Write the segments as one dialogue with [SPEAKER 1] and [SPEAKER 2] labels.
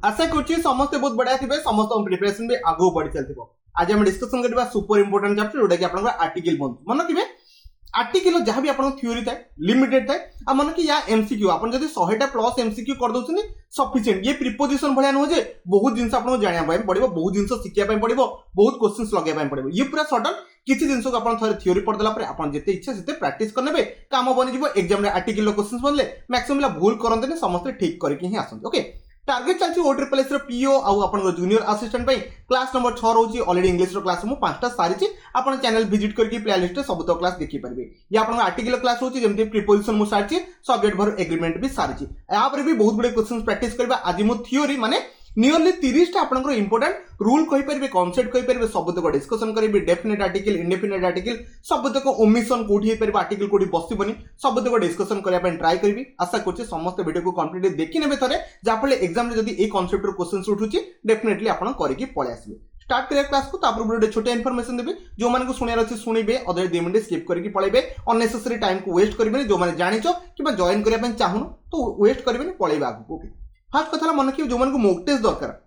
[SPEAKER 1] आशा करुच्ची समस्ते बहुत बढ़िया थे समस्त प्रिपरेशन भी आगू बढ़ी चलती। आज हम डिस्कशन करबा सुपर इंपोर्टेंट चैप्टर जोटा कि आपन आर्टिकल बन मन रखिबे आर्टिकल जहाँ भी आपन थ्योरी थाए लिमिटेड थाए आ मन कि या एमसीक्यू आपन जदी 100टा प्लस एमसीक्यू कर दोछनी सफिशिएंट ये प्रीपोजिशन भलिया न जे बहुत जिंस आपन जानिया पय पड़िबो बहुत जिंस शिखिया पय पड़िबो बहुत क्वेश्चंस लगे पय पड़िबो ये पूरा सडन किछि जिंस को आपन थरे थ्योरी पढ़ देला परे आपन जेते इच्छा सेते प्रैक्टिस करनेबे काम बनि जिवो एग्जाम रे आर्टिकल क्वेश्चंस बनले मैक्सिमम भूल करंतने समस्त ठीक करके ही आसंत ओके। टार्गेट चलछि OSSS रो पीओ आउ आपन जूनियर असिस्टेंट पई क्लास नंबर 6 रहउछि ऑलरेडी इंग्लिश रो क्लास मु 5टा सारिछि आपन चैनल विजिट करके प्लेलिस्ट रे सब तो क्लास देखि परबे। या आपन आर्टिकल क्लास होछि जेमति प्रीपोजिशन मु सारिछि सब्जेक्ट भर एग्रीमेंट भी सारिछि या पर भी बहुत बडे क्वेश्चंस प्रैक्टिस करबा। आज मु थ्योरी माने नियरली 30 टा आपन इंपोर्टेंट रूल कहि परबे कांसेप्ट कहि परबे सब तक डिस्कशन करबे डेफिनेट आर्टिकल इंडेफिनेट आर्टिकल सब तक ओमिशन कोठी हे परबे आर्टिकल कोठी बसिबनी सब तक डिस्कशन करिया पे ट्राई करबी। आशा करछि समस्त वीडियो को कंप्लीटली देखि नेबे थरे जा फले एग्जाम रे जदी ए कांसेप्ट रो क्वेश्चंस उठुछि डेफिनेटली आपन करिकि पळे आसीबे। स्टार्ट करिया क्लास को तापर गोटे छोटा इन्फॉर्मेशन देबे जो माने को सुनियार अछि सुनिबे अदर 2 मिनिट स्किप करके पळेबे अननेसेसरी टाइम को वेस्ट करबे जो माने जानिचो किबा जॉइन करिया पे चाहुनो तो वेस्ट करबे पळेबा आगु। ओके फर्स्ट कथा मन कि जो माने को मॉक टेस्ट दरकार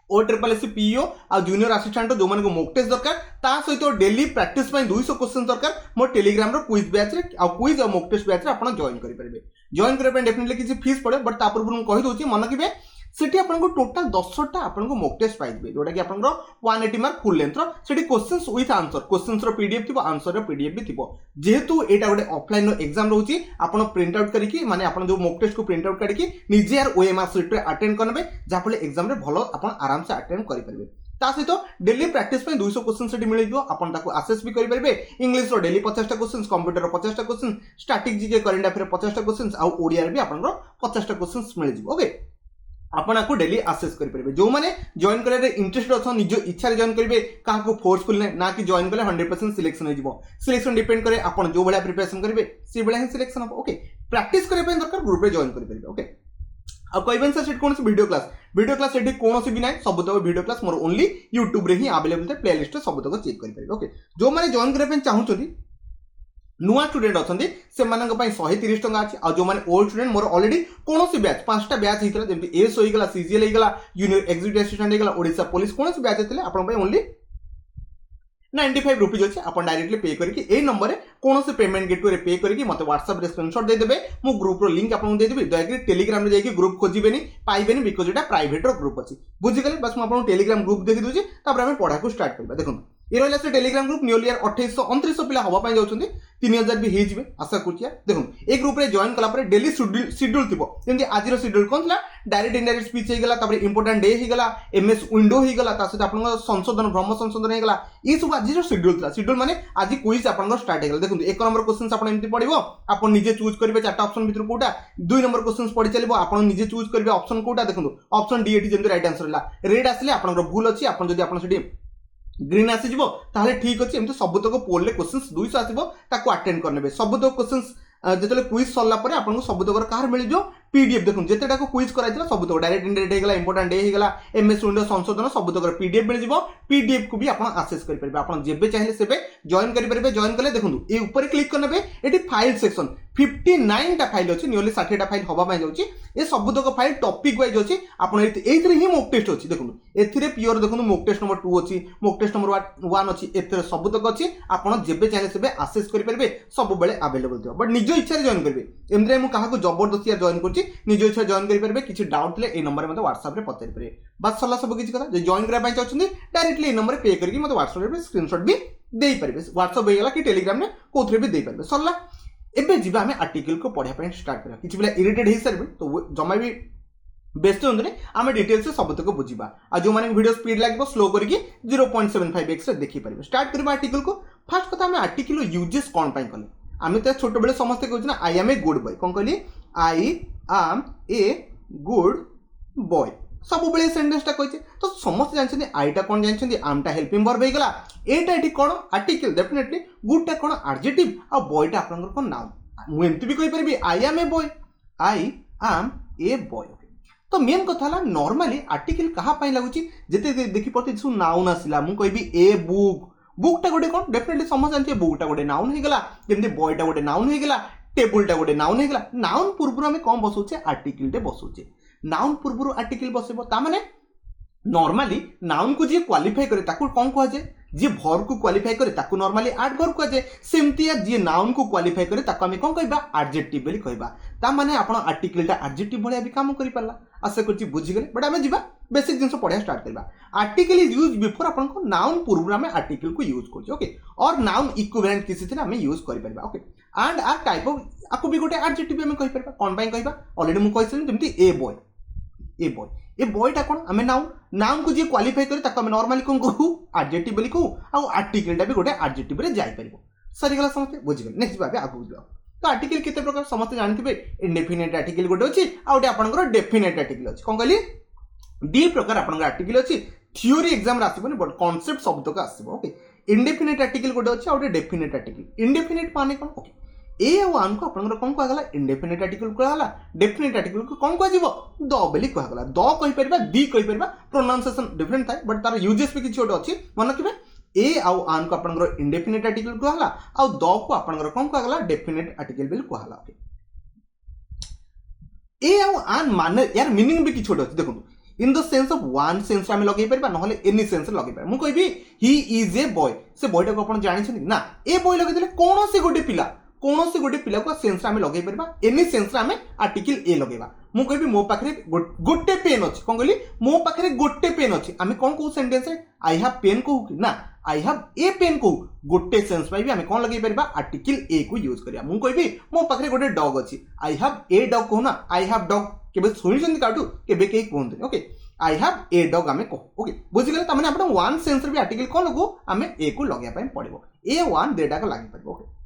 [SPEAKER 1] OSSS पीओ आ जूनियर असिस्टेंट जो माने को मॉक टेस्ट दरकार ता सहित डेली प्रैक्टिस पय 200 क्वेश्चन दरकार मो टेलीग्राम रो क्विज बैच रे आ क्विज आ मॉक टेस्ट बैच रे आपण जॉइन करि परबे। जॉइन करे पे डेफिनेटली किछि फीस पड़े बट तापर मु कहि दोछि मन किबे सेठी आपन को टोटल 10टा आपन को मॉक टेस्ट पाइबे जोटा कि आपन 180 मार्क फुल लेंथ रो सेठी क्वेश्चंस विथ आंसर क्वेश्चंस रो पीडीएफ थिबो आंसर रो पीडीएफ भी थिबो जेहेतु एटा गोटे ऑफलाइन रो एग्जाम रहउची आपन प्रिंट आउट करिकि माने आपन जो मॉक टेस्ट को प्रिंट आउट करिकि निजे यार ओएमआर शीट रे अटेंड करबे जा फले एग्जाम रे भलो आपन आराम से अटेंड करि परबे। ता सहित डेली प्रैक्टिस पे 200 क्वेश्चन सेठी मिल जिवो आपन ताको असेस भी करि परबे। इंग्लिश रो डेली 50टा क्वेश्चन कंप्यूटर रो 50टा question static GK current affair 50टा क्वेश्चन आ ओडिया रे भी आपन 50टा क्वेश्चन मिल जिवो। ओके आपण आपको डेली असेस करि परबे जो माने जॉइन करे रे इंटरेस्ट अछन निज इच्छा रे जॉइन करिवे का को फोर्सफुल ना कि जॉइन कले 100% सिलेक्शन हो जिवो। सिलेक्शन डिपेंड करे आपण जो बळा प्रिपरेशन करिवे सी बळा ही सिलेक्शन हो। ओके प्रैक्टिस करे पे दरकार ग्रुप रे जॉइन करि परबे। ओके अब कहबेन सर सेट कोन से वीडियो क्लास सेठी कोन से भी नै सब तक video class more only YouTube रे ही अवेलेबल थे प्लेलिस्ट सब तक चेक करि परबे। ओके जो माने जॉइन करे पे चाहूछथि नुआ स्टूडेंट अच्छा से 130 टंका अच्छी आ जो मैंने ओल्ड स्टूडेंट मोर ऑलरेडी कौन सी बैच 5टा बैच होता जमी एस होगा सीजीएल होगा जूनियर एग्जीक्यूटिव असिस्टेंट होगा ओडिशा पुलिस कौन सी बैच होते आप ओनली 95 रुपीज अच्छे आप डायरेक्टली पे करके ए नंबर कौन से पेमेंट गेटवे पे करके मत व्हाट्सएप रे स्क्रीनशॉट दे देबे मु ग्रुप रो लिंक आपन दे देबे दया कर टेलीग्राम रे जाके group खोजिबेनी पाइबेनी because Etah private row group अछि बुझि गले बस मु आपन टेलीग्राम ग्रुप देखि दोछि तापर हम पढ़ा को स्टार्ट करबा। देखो ये रहिला से टेलीग्राम ग्रुप नियरली 2800 2900 पिला हवा पय जाउछन्ती 3000 भी हे जिवे आशा कुटिया। देखो ए ग्रुप रे जॉइन कला पर डेली शेड्यूल थिबो जेंति आज रो शेड्यूल कोन थला डायरेक्ट इनडायरेक्ट स्पीच हे गेला तापर इंपोर्टेंट डे हे गेला एमएस विंडो हे गेला तासे आपन संशोधन ब्रह्म संशोधन हे गेला ई सब आज रो शेड्यूल थला। शेड्यूल माने आज क्विज आपन स्टार्ट हे गेला। देखो एक नंबर क्वेश्चंस आपन एमति पढिबो आपन निजे चूज करबे चारटा ऑप्शन भितर कोटा 2 नंबर क्वेश्चंस पढि चलिबो आपन निजे चूज करबे ऑप्शन कोटा। देखो ऑप्शन डी एटी जेंति राइट आंसर हला रेड आसले आपन भूल अछि आपन जदी आपन सेठी ग्रीन आसी जिवो ताहले ठीक अछि एमते सब तक पोल ले क्वेश्चंस 200 आसीबो ताको अटेंड करनेबे सब तक क्वेश्चंस जेतले क्विज सरला परे आपन को सब तक कार मिल जो पीडीएफ। देखो जेतेटा को क्विज कराइतला सब तक डायरेक्ट इंडायरेक्ट हे गेला इंपोर्टेंट डे हे गेला एमएस विंडो संशोधन सब तक पीडीएफ मिल जिवो पीडीएफ को भी आपन एक्सेस करि परबे आपन जेबे चाहिले सेबे जॉइन करि परबे। जॉइन कले देखो ए ऊपर क्लिक करनेबे एटी फाइल सेक्शन 59 टा फाइल अछि नियरली 60 टा फाइल हवा पय जाउची ए सब तक फाइल टॉपिक वाइज अछि आपन एथिरे ही मॉक टेस्ट अछि। देखो एथिरे प्योर देखो मॉक टेस्ट नंबर 2 अछि मॉक टेस्ट नंबर 1 अछि एथिरे सब तक अछि आपन जेबे चाहिले सेबे एक्सेस करि परबे सब बेले अवेलेबल थियो बट निजो इच्छा रे जॉइन करबे एमरे मु काहा को जबरदस्ती जॉइन करछि निजो इच्छा जॉइन करि परबे किछि डाउट ले ए नंबर मते व्हाट्सएप रे पतरि परबे बस सला सब किछि कथा जे जॉइन करा पय चाहछन्ती डायरेक्टली ए नंबर पे करके मते व्हाट्सएप रे स्क्रीनशॉट भी देई परबे व्हाट्सएप हो गेला कि टेलीग्राम रे कोथरे भी देई परबे सला। एबे जिबा हमें आर्टिकल को पढिया पय स्टार्ट करा किछि बेला इरिटेट हे सरबे तो जमा भी बेस्ट होंदने आमे डिटेल से सब तक बुझिबा आ जो माने वीडियो स्पीड लागबो स्लो करके 0.75x रे देखि परबे। स्टार्ट करबा आर्टिकल को फर्स्ट कथा हमें आर्टिकल यूजेस कोन पय कले आमे त छोट बेले समस्त कहू ना I am a good boy कोन कहली I am a good boy सब बेले सेंटेंस टा कहचे तो समस्त जानछन आईटा कोन जानछन आमटा हेल्पिंग वर्ब हे गेला एटा एठी कोन आर्टिकल डेफिनेटली गुड टा कोन एडजेक्टिव आ बॉय टा आपन कोन नाउन मु एमति भी कहि परबी I am a boy I am a boy. तो मेन कथा ला नॉर्मली आर्टिकल कहा पय लागुची जेते देखि पते सु नाउन आसिला मु कहबी ए बुक टा गोटे कोन डेफिनेटली समझ जानथि बुक टा गोटे नाउन हे गेला जेमति बॉय टा गोटे नाउन हे गेला टेबल टा गोटे नाउन हे गेला नाउन पूर्व में कौन बसुचे आर्टिकल टे बसुचे नाउन पूर्व आर्टिकल बसैबो ता माने नॉर्मली नाउन को जी क्वालिफाई करे ताकू कौन कह जाए जी वर्ब को क्वालिफाई करे ताकू नॉर्मली एडवर्ब कह जाए सेमती जी नाउन को क्वालिफाई करे ताकू आमे कौन कहबा एडजेक्टिव बोली कहबा ता माने आपण आर्टिकलटा एडजेक्टिव भलिया भी काम करि पाला आशा करछि बुझि गेले बट आमे जिबा बेसिक जिंस पढ़ा स्टार्ट करबा आर्टिकल इज यूज बिफोर आपण को नाउन पूर्व आमे आर्टिकल को यूज करछि ओके और नाउन इक्विवेलेंट किसी थिले आमे यूज करि परबा okay and are type of आकु भी गोटे एडजेक्टिव आमे कहि परबा कोन बाय कहबा ऑलरेडी मु कहिसि जेमति ए बॉय ए बॉयटा कोन आमे नाउन को जे क्वालिफाई करे ताको आमे नॉर्मली कोन कहू एडजेक्टिव बोली कहू आ आर्टिकलटा भी गोटे एडजेक्टिव रे जाई परबो सरी गला समझते बुझि गेल नेक्स्ट बाबे आगु जाओ तो आर्टिकल केते प्रकार समस्त जानथिबे इंडेफिनिट आर्टिकल गोटे अछि आ गोटे आपनकर डेफिनिट आर्टिकल अछि कोन कहली दी प्रकार आपनकर आर्टिकल अछि थ्योरी एग्जाम रे आसीबो बट कांसेप्ट शब्द का आसीबो ओके इंडेफिनिट आर्टिकल गोटे अछि आ गोटे डेफिनिट आर्टिकल इंडेफिनिट माने कोन ओके ए वन को आपनकर कोन कहगला इंडेफिनिट आर्टिकल कहला डेफिनिट आर्टिकल को कोन कहजिवो द बेली कहगला द कहि परबा दी कहि परबा प्रोनाउंसिएशन डिफरेंट थाय बट तार यूजेस भी किछि ओटे अछि मन रखिबे ए आउ आन को आपनकर इंडेफिनिट आर्टिकल कहला आ द को आपनकर कोन कहगला डेफिनिट आर्टिकल बेली कहला ओके ए आउ आन माने यार मीनिंग भी किछि ओटे अछि देखो in the sense of one sense आमे लगै परबा नहले एनी सेंस लगै परबा मु कहबी ही इज ए बॉय से बॉयटा को आपण जानि छनि ना ए बॉय लगै देले कोन से गोटे पिला कौन से गोटे पिला को सेंस आमे लगे परबा एनी सेंस आमे आर्टिकल ए लगेबा मु कहबी मो पाखरे गोटे पेन अछि कोन कहली मो पाखरे गोटे पेन अछि आमे कोन को सेंटेंस है आई हैव पेन को कि ना आई हैव ए पेन को गोटे सेंस पाई भी आमे कोन लगे परबा आर्टिकल ए को यूज करिया मु कहबी मो पाखरे गोटे डॉग अछि आई हैव ए डॉग को ना आई हैव डॉग केबे सुनिसंती काटू केबे के कोन okay I have a dog आमे को ओके बुझि गेले त माने आपण वन सेंस रे भी आर्टिकल कोन लगो आमे ए को लगे पय पड़िबो ए वन डेटा को लागि पड़िबो ओके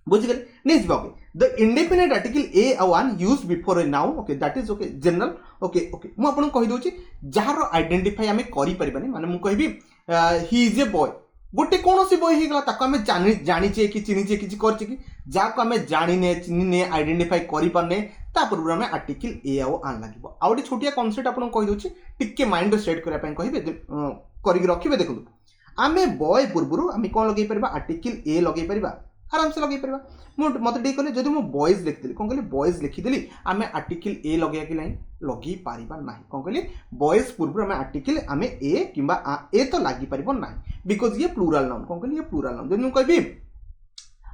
[SPEAKER 1] बुझि गेले next okay the indefinite article a one use before a noun okay that is okay general okay okay मु आपन कहि दोची जार आइडेंटिफाई आमे करि परिबानी माने मु कहबी ही इज ए बॉय गोटे कौन सी बॉय हे गला ताको आमे जानि छे कि चिनि छे किछि करछे कि जाको आमे जानि ने चिनि ने आइडेंटिफाई करि परने ता पूर्व आमे आर्टिकल ए आउ आन लागिबो आ गोटे छोटिया कांसेप्ट आपन कहि दोची टिके माइंड रे सेट करिया पय कहिबे करि रखिबे देखु आमे बॉय पूर्व आमे कोन लगे परबा आर्टिकल ए लगे परबा आराम से लगे परबा मत डे कहले जदि मु बॉयज लिखिदेली कोन कहली बॉयज लिखिदेली आमे आर्टिकल ए लगेया कि नहीं लगी पारिबा नाही कोन कहली बॉयज पूर्व आमे आर्टिकल आमे ए किबा ए तो लागि पारिबो नाही बिकॉज़ ये प्लूरल नाउन कोन कहली ये प्लूरल नाउन जदि मु कहबी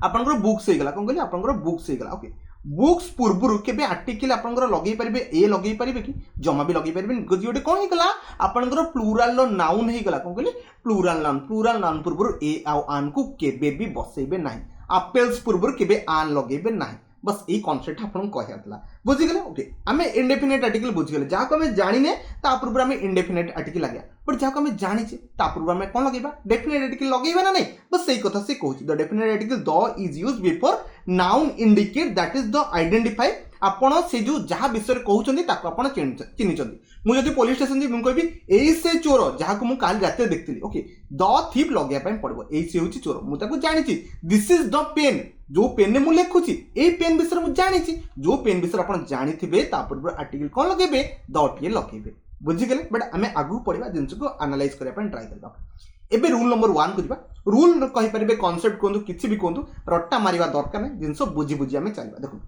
[SPEAKER 1] आपनकर बुक्स हे गला कोन कहली आपनकर बुक्स हे गला ओके बुक्स पूर्व केबे आर्टिकल आपनकर लगे परिबे ए लगे परिबे कि जमा भी लगे परिबे बिकॉज़ योटे कोन हे गला आपनकर प्लूरल नो नाउन हे गला कोन कहली प्लूरल नाउन पूर्व ए आउ आन को केबे भी बसैबे नाही अपेल्स पूर्व केबे आन लगेबे नाही बस ए कांसेप्ट आपन कहयातला बुझि गेले ओके आमे इंडेफिनिट आर्टिकल बुझि गेले जाको हमें जानिने ता पूर्व हमें इंडेफिनिट आर्टिकल लागया बट जाको हमें जानि छे ता पूर्व हमें कोन लगेबा डेफिनिट आर्टिकल लगेबा ना नहीं बस सही कथा से कहूची the definite article the is used before noun indicate that is the identify आपण से जो जहा विषय कहउचंदी ताको आपण चिनिचंदी मु जदी पुलिस स्टेशन जी मु कहबी एई से चोर जाको मु काल राते देखतिली ओके द थीप लगया पय पड़बो एई से होची चोर मु ताको जानिची दिस इज द पेन जो पेन ने मु लेखुची ए पेन विषय मु जानिची जो पेन विषय आपण जानिथिबे ता पूर्व आर्टिकल कोन लगेबे द टिए लगेबे बुझि गेले बट हमें आगु पढिबा जिंस को एनालाइज करिया पय ट्राई करबा एबे रूल नंबर 1 को जिबा रूल कहि परिबे कांसेप्ट कोंदु किछि भी कोंदु रट्टा मारिबा दरकार नै जिंस बुझि बुझि हमें चलबा देखो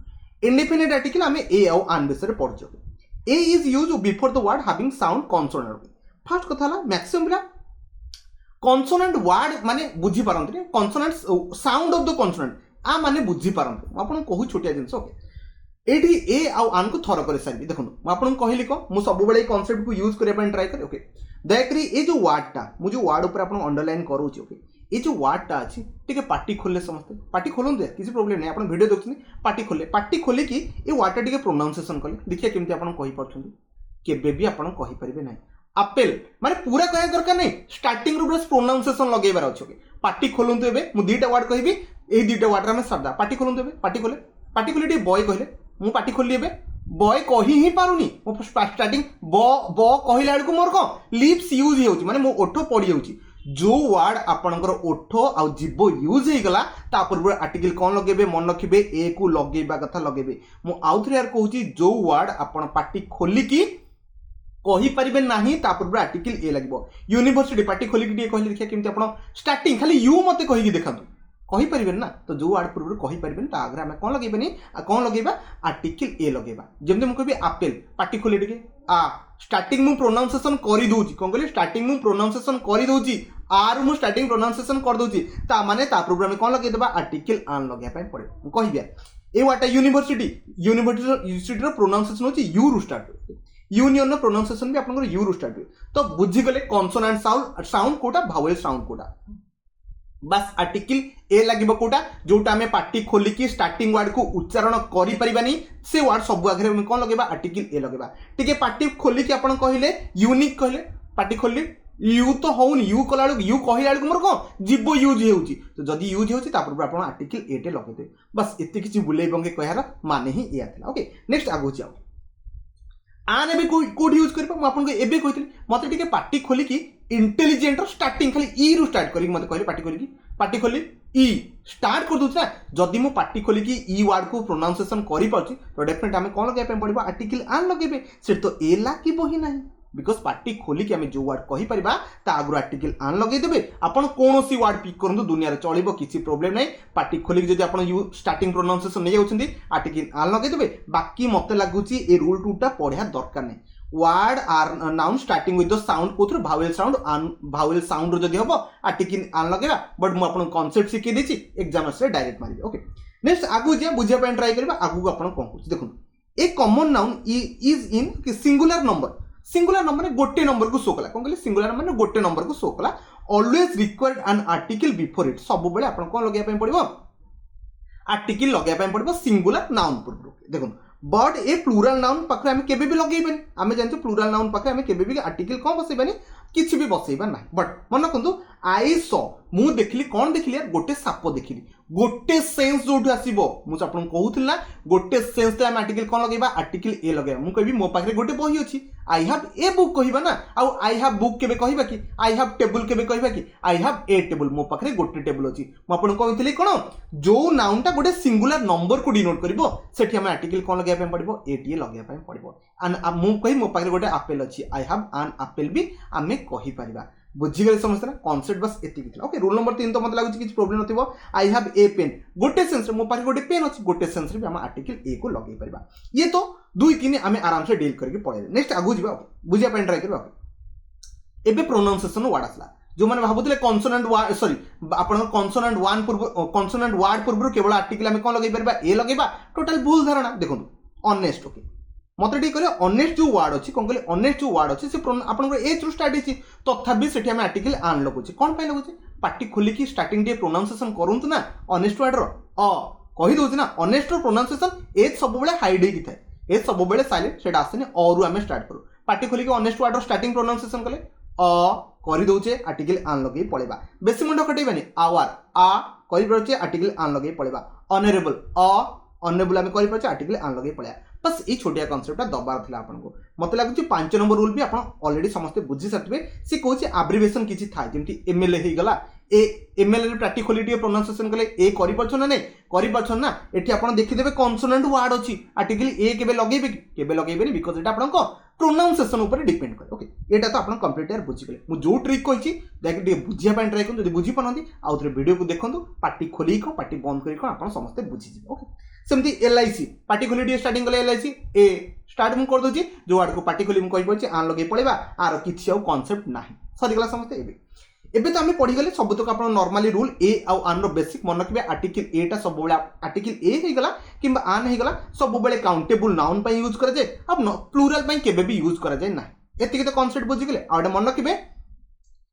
[SPEAKER 1] इंडेफिनिट आर्टिकल हमें ए आउ आन विषय रे पढछु a is used before the word having sound consonant first कथा ला मैक्सिमम ला कॉन्सोनेंट वर्ड माने बुझि पारंती consonant sound of the consonant आ माने बुझि पारंती आपन कहू छोटिया जिंस ओके एठी ए आउ आन को थरो करे सारी देखो मु आपन कहली को मु सब बेले कांसेप्ट को यूज करे पन ट्राई करे ओके दयाकरी ए जो वर्डटा मु जो वर्ड ऊपर आपन अंडरलाइन करूची ओके ए जो वर्डटा अछि टिके पार्टी खोलले समस्त पार्टी खोलन दे किसी प्रॉब्लम नै आपन वीडियो देखछनी पार्टी खोले कि ए वर्डटा टिके प्रोनाउंसिएशन कले देखिया केमति आपन कहि परछन केबे भी आपन कहि परिबे नै एप्पल माने पूरा कहया दरकार नै स्टार्टिंग रू बस प्रोनाउंसिएशन लगेबार अछि ओके पार्टी खोलन तो एबे मु दुईटा वर्ड कहबी ए दुईटा वर्ड रा में शब्द पार्टी खोलन तो एबे पार्टी खोले टी बॉय कहले मु पार्टी खोलली एबे बॉय कहि ही पारुनी मो स्टार्टिंग ब कहिला को मोर को लिप्स यूज हे होची माने मो ओठो पड़ी होची जो वर्ड आपनकर ओठो आ जीव यूज हे गला ता पूर्व आर्टिकल कोन लगेबे मन रखिबे ए को लगेबा कथा लगेबे मो आउथरे यार कहूची जो वर्ड आपन पार्टी खोली की कहि परिबे नाही ता पूर्व आर्टिकल ए लागबो यूनिवर्सिटी पार्टी खोली की कहली देखिया केमति आपन स्टार्टिंग खाली यू मते कहि की देखंतु कहि परिबेन ना तो जो वर्ड पूर्व कहि परिबेन ता आगे हमें कोन लगेबेनी कोन लगेबा आर्टिकल ए लगेबा जेमते मु कहबी एप्पल पार्टी खोले टिके आ स्टार्टिंग मु प्रोनाउंसिएशन करि दोची कोन कहली स्टार्टिंग मु प्रोनाउंसिएशन करि दोची आर मु स्टार्टिंग प्रोनाउंसिएशन कर दोची ता माने ता पूर्व में कोन लगे देबा आर्टिकल आन लगे पय पड़े मु कहिबा ए वाटा यूनिवर्सिटी रो प्रोनाउंसिएशन होची यू रु स्टार्ट यूनियन रो प्रोनाउंसिएशन भी आपन यू रु स्टार्ट तो बुझी गले कॉन्सोनेंट साउंड कोटा भावेल साउंड कोटा बस आर्टिकल ए लगे कोटा जोटा आम पार्टी खोलिकी स्टार्टिंग वर्ड को उच्चारण करि परिबानी से वर्ड सब आगे में कौन लगेबा आर्टिकल ए लगेबा ठीक है पार्टी खोलिकी आपन कहले यूनिक कहले पार्टी खोलि यू तो होउनी यू कला यू कहला मोर कौन जीव यूज होउची तो जदी यूज होउची तापर आपन आर्टिकल ए टे लगेदे बस एते किछि बुले बंगे कहर माने ही एया थिला ओके नेक्स्ट आगो जाओ आन एबे कोड यूज करबा म आपन को एबे कहितली मते टिके पार्टी खोलिकी इंटेलिजेंट रो स्टार्टिंग खाली ई रु स्टार्ट करी मते कहले पार्टी खोली ई स्टार्ट कर दूसरा जदि मु पार्टी खोलिकी ई वर्ड को प्रोनाउंसिएशन करि पाउची तो डेफिनेट हमें कोन लगे पे पड़िबो आर्टिकल आन लगेबे से तो ए लागिबो ही नाही बिकॉज पार्टी खोलिकी आम जो वर्ड कहि परिबा ता आगु आर्टिकल आन लगे देबे आपण कोनोसी वर्ड पिक करंतु दुनिया रे चलिबो किछि प्रॉब्लम नै पार्टी खोलिकी जदि आपण यू स्टार्टिंग प्रोनाउंसिएशन नै जाउछंती आर्टिकल आन लगे देबे बाकी मते लागुची ए रूल टूटा पढिया दरकार नै word are noun starting with the sound कोथर भावेल साउंड जदि हबो आर्टिकल आन लगेबा बट मु आपण कांसेप्ट सिखि देछि एग्जाम से डायरेक्ट मारिबे ओके नेक्स्ट आगु जे बुझिया पे ट्राई करबा आगु आपण कोन कहू देखु a common noun is in singular number गोटे नंबर को शो कला कोन कहले सिंगुलर नंबर गोटे नंबर को शो कला always required an article before it सब बेले आपण कोन लगेया पे पड़िबो आर्टिकल लगेया पे पड़िबो सिंगुलर नाउन पूर्व देखो बट ए प्लूराल नाउन पाखे आम केबे भी लगेबेनी आम जानछु प्लूराल नाउन पाखे आम केबे भी आर्टिकल कौन बसैबानी किछि भी बसैबा ना बट मन रखु आई सॉ मु देखली कौन देखली यार गोटे साप देखली गोटे सेंस जो आसो मुझे आपको कहूँ ना गोटे सेंस आम आर्टिकल कौन लगेबा आर्टिकल ए लगे मुझे कहबी मो पाखे गोटे बही अच्छी आई हैव ए बुक कहबा ना आउ आई हैव बुक केबे कहबा कि आई हैव टेबल केबे कहबा कि आई हैव ए टेबल मो पाखे गोटे टेबल अच्छी मुझे कहती कौन जो नाउनटा गोटे सिंगुलर नंबर को डिनोट करिवो सेठी हम आर्टिकल कौन लगे पड़ो एटीए लगे पड़ो मु कहि मो पाखे गोटे आपेल अच्छी आई हैव एन आपेल भी आम कहि परिबा बुझीगले समस्या कॉन्सेप्ट बस एतिक ओके रूल नंबर 3 तो मत लागुची किछ प्रॉब्लम नथिबो आई हैव ए पेन गोटे सेंस रे मो पाखे गोटे पेन अछि गोटे सेंस रे भी हम आर्टिकल ए को लगे परिबा ये तो दुई तीन आम आराम से डील करके पळेबे नेक्स्ट आगु जिबा बुझिया पे ट्राई करबा एबे प्रोनाउंसिएशन वर्ड आसला जो माने भाबुतले कॉन्सोनेंट वर्ड सॉरी आपण कॉन्सोनेंट वन पूर्व कॉन्सोनेंट वर्ड पूर्व केवल आर्टिकल आम कोन लगै परबा ए लगेबा टोटल भूल धारणा देखो ऑनेस्ट ओके मत टी कह ऑनेस्ट जो वर्ड अच्छी कौन कहले ऑनेस्ट जो वर्ड अच्छी आपन एच रु स्टार्ट होती तथापि से आर्टिकल आन लगुचे कौन पे लगुचे पार्टी खोलिकी स्टार्टिंग टे प्रोनाउंसिएशन करूँ ना ऑनेस्ट वर्ड रही दूसरी ना ऑनेस्ट प्रोनाउंसिएशन एच सब हाइड होती थाए एच सब साइलेंट से आसनी अरु आम स्टार्ट करूँ पार्टी खोलिकी ऑनेस्ट वर्ड स्टार्टिंग प्रोनाउंसिएशन कले कर दौचे आर्टिकल आन लगे पड़ेगा बेसी मुंड खटेबानी आवर आ कर आर्टिकल आन लगे पड़ेगा ऑनरेबल ऑनरेबल आम कर आर्टिकल आन लगे पड़ेगा बस ये छोटिया कॉन्सेप्ट दबार था आपको मत लगुच 5 नंबर रूल भी आप ऑलरेडी समस्त बुझी सारे सी कौन आब्रिवेशन किसी था जमी एमएलए हो गला ए एमएलए पार्टी खोली प्रोनाउंसिएशन कले ए कर ना नहीं कर ना ये आप देखीदे कॉन्सोनेंट वर्ड अच्छी आर्टिकल ए के लगे केबे लगेबे बिकज ये आप प्रोनाउंसिएशन उपर डिपेंड करे ओके एटा तो आप कंप्लीट यार बुझीगले मु जो ट्रिक कही देखिए बुझिया ट्राई करूँ बुझी पारती आउ थे वीडियो को देखो पार्टी खोली कौन पार्टी बंद कर आप समस्ते बुझीजे ओके सेमती एलआईसी पार्टी खोली स्टार्टिंग कले एलआईसी ए स्टार्ट मुझे करदे जो वर्ड को पार्टी खोली मुझे कही आन लगे पड़ेगा आर किसी आउ कॉन्सेप्ट ना सरीगला समस्ते एबे तो आम पढ़ीगले सबतक आप नॉर्मली रूल ए आउ आन रो बेसिक मन रखिए आर्टिकल ए टा सब आर्टिकल ए होगला कि आन होगला सब काउंटेबल नाउन पर यूज कराए अब प्लूराल पर केबे भी यूज कराए ना एति तो कॉन्सेप्ट बुझीगले आउ मन रखिए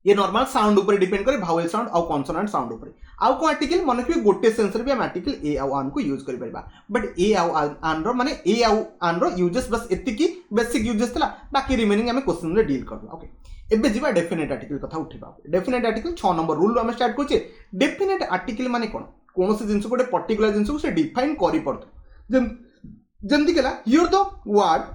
[SPEAKER 1] ये नॉर्मल साउंड ऊपर डिपेंड करे भावेल साउंड आउ कॉन्सोनेंट साउंड ऊपर आउ को आर्टिकल मन रखिए गोटे सेंस रे भी हम आर्टिकल ए आउ आन को यूज कर परबा बट ए आउ आन रो माने ए आउ आन रो यूजेस बस एतिकी बेसिक यूजेस थला बाकी रिमेनिंग हम क्वेश्चन रे डील करबा ओके एबे जीवा डेफिनेट आर्टिकल कथा उठिबा डेफिनेट आर्टिकल 6 नंबर रूल हम स्टार्ट करछे डेफिनेट आर्टिकल माने कोन कोनोसी जिंस गोटे पर्टिकुलर जिंस को से डिफाइन करि पड़तो जेमति केला here the word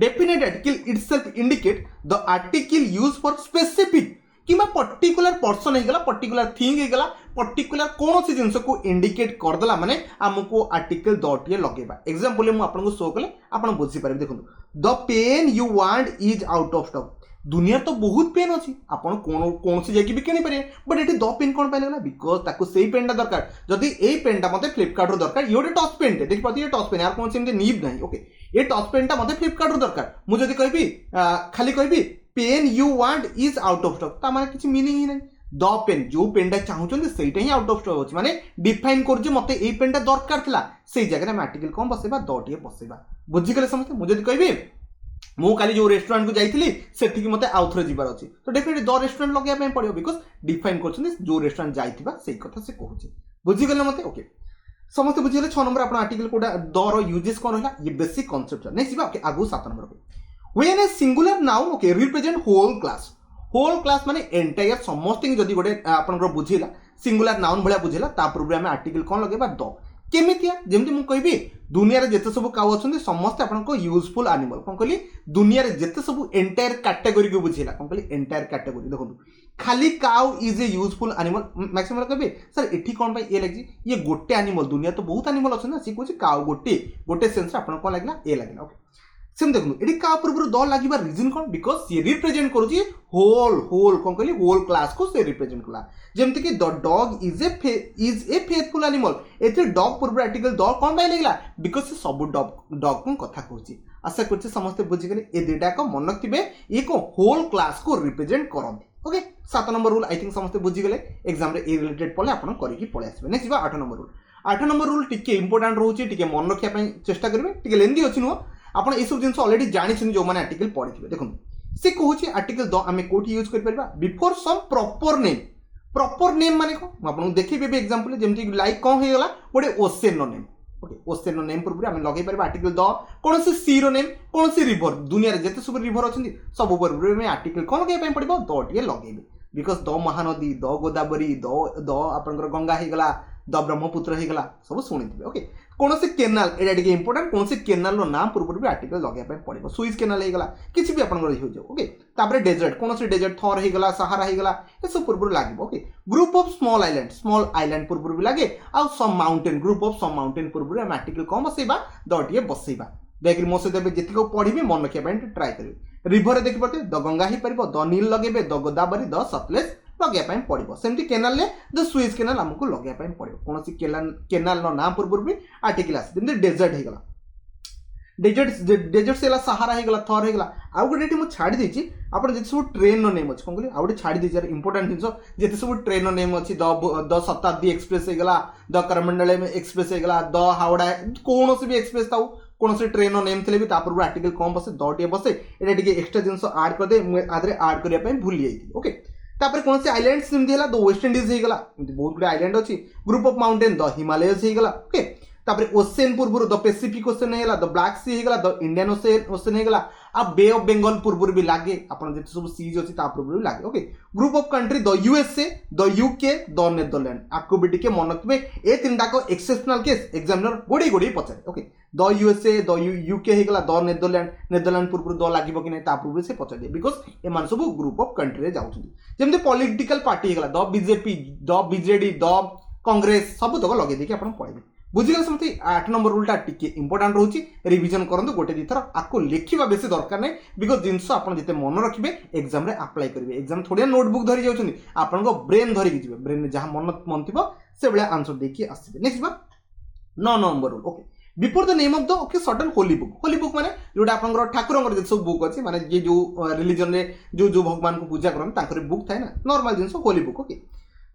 [SPEAKER 1] definite article itself indicate the article used for specific किमा पर्टिकुलर पर्सन होगला पर्टिकुलर थिंग होगला पर्टिकुलर कौन सी जिनस को इंडिकेट करदेला माने आमको आर्टिकल दटिए लगेबा एग्जांपल मु आपन को शो कले आपन बुझी पारे देखो the pen you want is out of stock दुनिया तो बहुत पेन अच्छी आपन कौन सी जाकि भी किनी पारे बट एटी द पेन कौन पाइला बिकज ताको सेही पेनटा दरकार जदि ए पेनटा मते फ्लिपकार्ट रो दरकार ये गोटे टच पेन देखि पाती ये टच पेन यार कौन से नीब नहीं ओके ये टच पेनटा मते फ्लिपकार्ट रो दरकार मु जदि कहबी खाली कहबी pen you want is out of stock ता माने किछि मीनिंग ही नहीं द पेन जो पेनटा चाहूचंदी सेटा ही आउट ऑफ स्टॉक अछि माने डिफाइन कर जे मते ए पेनटा दरकार थिला सेही जगह में आर्टिकल कोन बसेबा द टिए बसेबा बुझी गेले समझते मु जदि कहबी मु काली जो रेस्टोरेंट को जाइथिली सेठी की मते आउथरे जिबार अछि तो डेफिनेटली द रेस्टोरेंट लगेया पे पड़ियो बिकॉज़ डिफाइन करछन जो रेस्टोरेंट जाइथिबा सेही कथा से कहूची बुझी गेले मते ओके समस्त बुझी गेले 6 नंबर आपण आर्टिकल कोडा द रो यूजेस कोन होला ये बेसिक कांसेप्ट नेक्स्ट जिबा ओके आगु 7 नंबर पे when a singular noun okay represent whole class माने एंटायर समस्त जदि गोटे आपण बुझिला सिंगुलर नाउन भलिया बुझिला ता पूर्व में आर्टिकल कोन लगेबा द केमितिया जेमति मु कहबी दुनिया रे जेते सब काउ अछन समस्त आपन को यूजफुल एनिमल कोन कहली दुनिया रे जेते सब एंटायर कैटेगरी को बुझिला कोन कहली एंटायर कैटेगरी देखो खाली cow is a useful animal maximum कहबे सर एठी कोन भाई ए लागि ये गोटे एनिमल दुनिया तो बहुत एनिमल अछन ना सी कहू काउ गोटे सेंस आपन को लागला ए लागला ओके सेम देखु एडी का पूर्व द लागिबा रीजन कोन बिकॉज़ ये रिप्रेजेंट करूची होल कोन कहली होल क्लास को से रिप्रेजेंट कला जेमति कि the dog is a faithful animal एते डॉग पूर्व आर्टिकल द कोन बाय लागला बिकॉज़ से सब डॉग को कथा कहूची आशा करछि समस्त बुझि गेले ए देटा को मन रखिबे ए को होल क्लास को रिप्रेजेंट करन okay 7 number rule I think समस्त बुझि गेले एग्जाम रे ए रिलेटेड पले आपण करि कि पळे आसबे नेक्स्ट बा 8 नंबर रूल 8 नंबर रूल टिके इंपोर्टेंट रहउची टिके मन रखिया पई चेष्टा करबे टिके लेंदी अछि नो आपण ए सब जिंस ऑलरेडी जानि छिन जो माने आर्टिकल पढिथिबे देखो से कहूची आर्टिकल द आमे कोठी यूज कर परबा बिफोर सम प्रॉपर नेम माने को आपण देखिबे बे एग्जांपल जेमति लाइक कोन हे गला गोटे ओसेन नो नेम ओके ओसेन नो नेम पूर्व आमे लगे परबा आर्टिकल द कोन से सी रो नेम कोन से रिवर दुनिया रे जते सब रिवर अछंती सब पूर्व में आर्टिकल कोन लगे पय पड़िबो द टिए लगेबे because the Mahanadi the Godavari the आपनकर गंगा हे गला द ब्रह्मपुत्र हे गला सब सुनिथिबे ओके कौन से केनाल एटा टिके इंपोर्टेंट कौन से केनाल रो नाम पूर्व भी आर्टिकल लगे पे पड़िबो सुइज केनाल हे गला किछि भी आपन हो जाओ ओके तापर डेजर्ट कौन से डेजर्ट थॉर हे गला सहारा हे गला ए सब पूर्व लागिबो okay group of small island पूर्व भी लागे आ some mountain group of some mountain पूर्व हम आर्टिकल कम बसेबा दटिए बसेबा देखि मो से देबे जति को पढिबे मन रखिया पे ट्राई करिवे रिवर देखि पड़ते द गंगा ही परबो द नील लगेबे द गोदावरी द सतलेज लगे पाए पड़ो सेमती केनाल ले द सुइज केनाल हमको लगे पाए पड़ो कौन सी केनाल नो नाम पूर्व भी आर्टिकल आसे जमी डेजर्ट हो गला डेजर्ट से सहारा हो गला थर हो गला आउ गोटे मु छाड़ी देछि आपण जे सब ट्रेन नो नेम अछि कोन कहली आउटे छाड़ी देछि इंपोर्टेंट जिंस जेते सब ट्रेन नो नेम अछि द शताब्दी एक्सप्रेस हो गला द करमंडलम एक्सप्रेस हो गला द हावड़ा कौन से भी एक्सप्रेस ताऊ कौन से ट्रेन नो नेम थिले भी ता पूर्व आर्टिकल कम बसे द टिए बसे एटा टिके एक्स्ट्रा जिंस ऐड कर दे मु आदरे ऐड करिया पे भूल जाई ओके तापर कौन से आइलैंड सिमती हला द वेस्ट इंडीज हे गला बहुत गुड आइलैंड अछि group of mountain the Himalayas हे गला ओके तापर ओशियन पूर्व द पैसिफिक ओशियन हे गला द ब्लैक सी हे गला द इंडियन ओशियन हे गला आ बे ऑफ बंगाल पूर्व भी लागे आपण जेते सब सीज अछि ता पूर्व भी लागे okay group of country the USA the UK the Netherland आपको भी टिके मन रखबे ए तीनटा को एक्सेप्शनल केस एग्जामिनर गोडी पचारे okay the USA the UK हे गला द नेदरलैंड पूर्व द लागिबो कि नै ता पूर्व से पचार दे बिकॉज़ ए मान सब ग्रुप ऑफ कंट्री रे जाउछथि जेमते पॉलिटिकल पार्टी हे गला the BJP the BJD the Congress सब तक लगे देखि आपण पढिबे बुझिगला समति 8 नंबर रूलटा टिके इंपोर्टेंट रहउची रिवीजन करंतु गोटे दिथर आको लेखिबा बेसी दरकार नै बिकॉज़ जिंस आपण जते मन रखिबे एग्जाम रे अप्लाई करिवे एग्जाम थोड़िया नोटबुक धरि जाउछनी आपण को ब्रेन धरि कि जिवे ब्रेन में जहां मन थिबो से बेले आंसर देखि आसीबे नेक्स्ट बा 9 number rule okay before the name of the okay certain Holi book माने जोटा आपनकर ठाकुरंकर जे सब बुक अछि माने जे जो रिलीजन रे जो भगवान को पूजा करन ताकर बुक थाय ना नॉर्मल जिंस holy book okay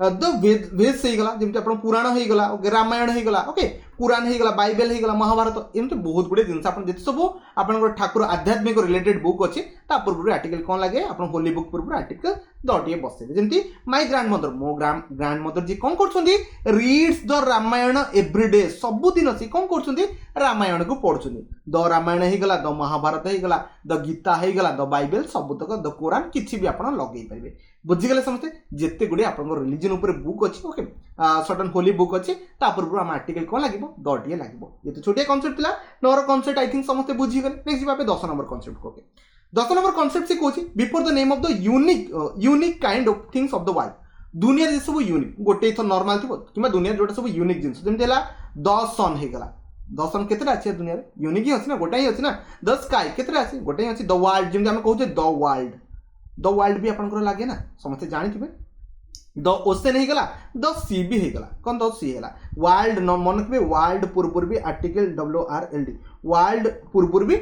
[SPEAKER 1] the Veda से गला जेमति आपण पुराण हो गला ओके रामायण हो गला ओके पुराण हो गला बाइबल हो गला महाभारत एमति बहुत गुडे जिंस आपण जेते सब आपनकर ठाकुर आध्यात्मिक रिलेटेड बुक अछि ता पूर्व आर्टिकल कोन लागे आपण होली बुक पूर्व आर्टिकल दटिए बसेबे जेमति माय ग्रैंडमदर मो ग्रैंडमदर जी कोन करछंदी रीड्स द रामायण एवरीडे सब दिन से कोन करछंदी रामायण को पढछंदी द रामायण हो गला द महाभारत हो गला द गीता हो गला द बाइबल सब तक द कुरान किछि भी आपण लगेई परिबे बुझि गेले समझते जेते गुडे आपण रिलीजन ऊपर बुक अछि ओके सर्टेन होली बुक अछि ता पूर्व हम आर्टिकल कोन लागिबो दटिए लागिबो ये तो छोटिया कांसेप्ट थिला नोर कांसेप्ट आई थिंक समझते बुझि गेले नेक्स्ट बापे 10 नंबर कांसेप्ट को ओके 10 नंबर कांसेप्ट से कोछि before the name of the unique kind of things of the world दुनिया जे सब यूनिक गोटे तो नॉर्मल थिबो किबा दुनिया जोटा सब यूनिक जिंस जेमते हला द सन हे गला द सन केतरा अछि दुनिया रे यूनिक ही अछि ना गोटा ही अछि ना द स्काई केतरा अछि गोटे ही अछि द वर्ल्ड जेमते हम कहू द वर्ल्ड द वाइल्ड भी आपंकर लगे ना समस्ते जानी द ओसेन हो गला द सी भी हो गला कौन द सी है वाइल्ड मन रखिए वाइल्ड पूर्व भी आर्टिकल WRLD वाइल्ड पूर्व भी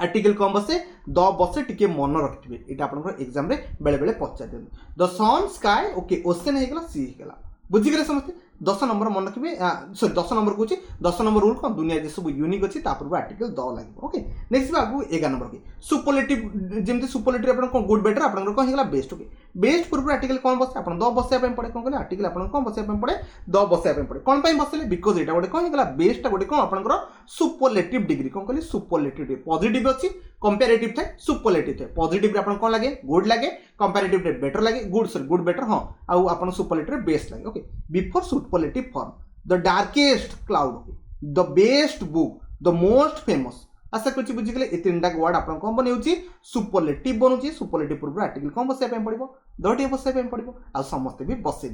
[SPEAKER 1] आर्टिकल कौन बसे द बसे टिके मन रखिए ये आपंकर एग्जाम बेले बेले पचार दिखाते the sun sky okay ocean हो गला सी हो गला बुझीगले समस्ते 10 नंबर मन रखिए सॉरी 10 नंबर कौन 10 नंबर रूल कौन दुनिया जो सब यूनिक अच्छी पूर्व आर्टिकल द लगे ओके नेक्स्ट आगू 11 नंबर की सुपरलेटिव जमी सुपरलेटिव आप गुड बेटर आप कौन होगा बेस्ट ओके बेस्ट पूर्व आर्टिकल कौन बसे आप द बसाया पड़े कौन कहते आर्टिकल आप कौन बसाया पड़े द बसाया पड़े कौन बसले बिकज यहाँ गोटे कौन होगा बेस्टा गोटे कौन आपंकर सुपरलेटिव डिग्री कौन कहते सुपरलेटिव पॉजिटिव अच्छी कंपेरेटिव थे सुपरलेटिव थे पॉजिटिव आप कौन लगे गुड लगे कंपेरेटिव बेटर लगे गुड सॉरी गुड बेटर हाँ आप सुपरलेटिव बेस्ट लगे okay before superlative form the darkest cloud the best book the most famous आशा कर बुझीगले ये 3टा वर्ड आप कौन बनाऊँगी सुपरलेटिव बनूँ सुपरलेटिव पूर्व आर्टिकल कौन बसाया पड़ो दटे बसाया पड़ो आ समस्ते भी बसई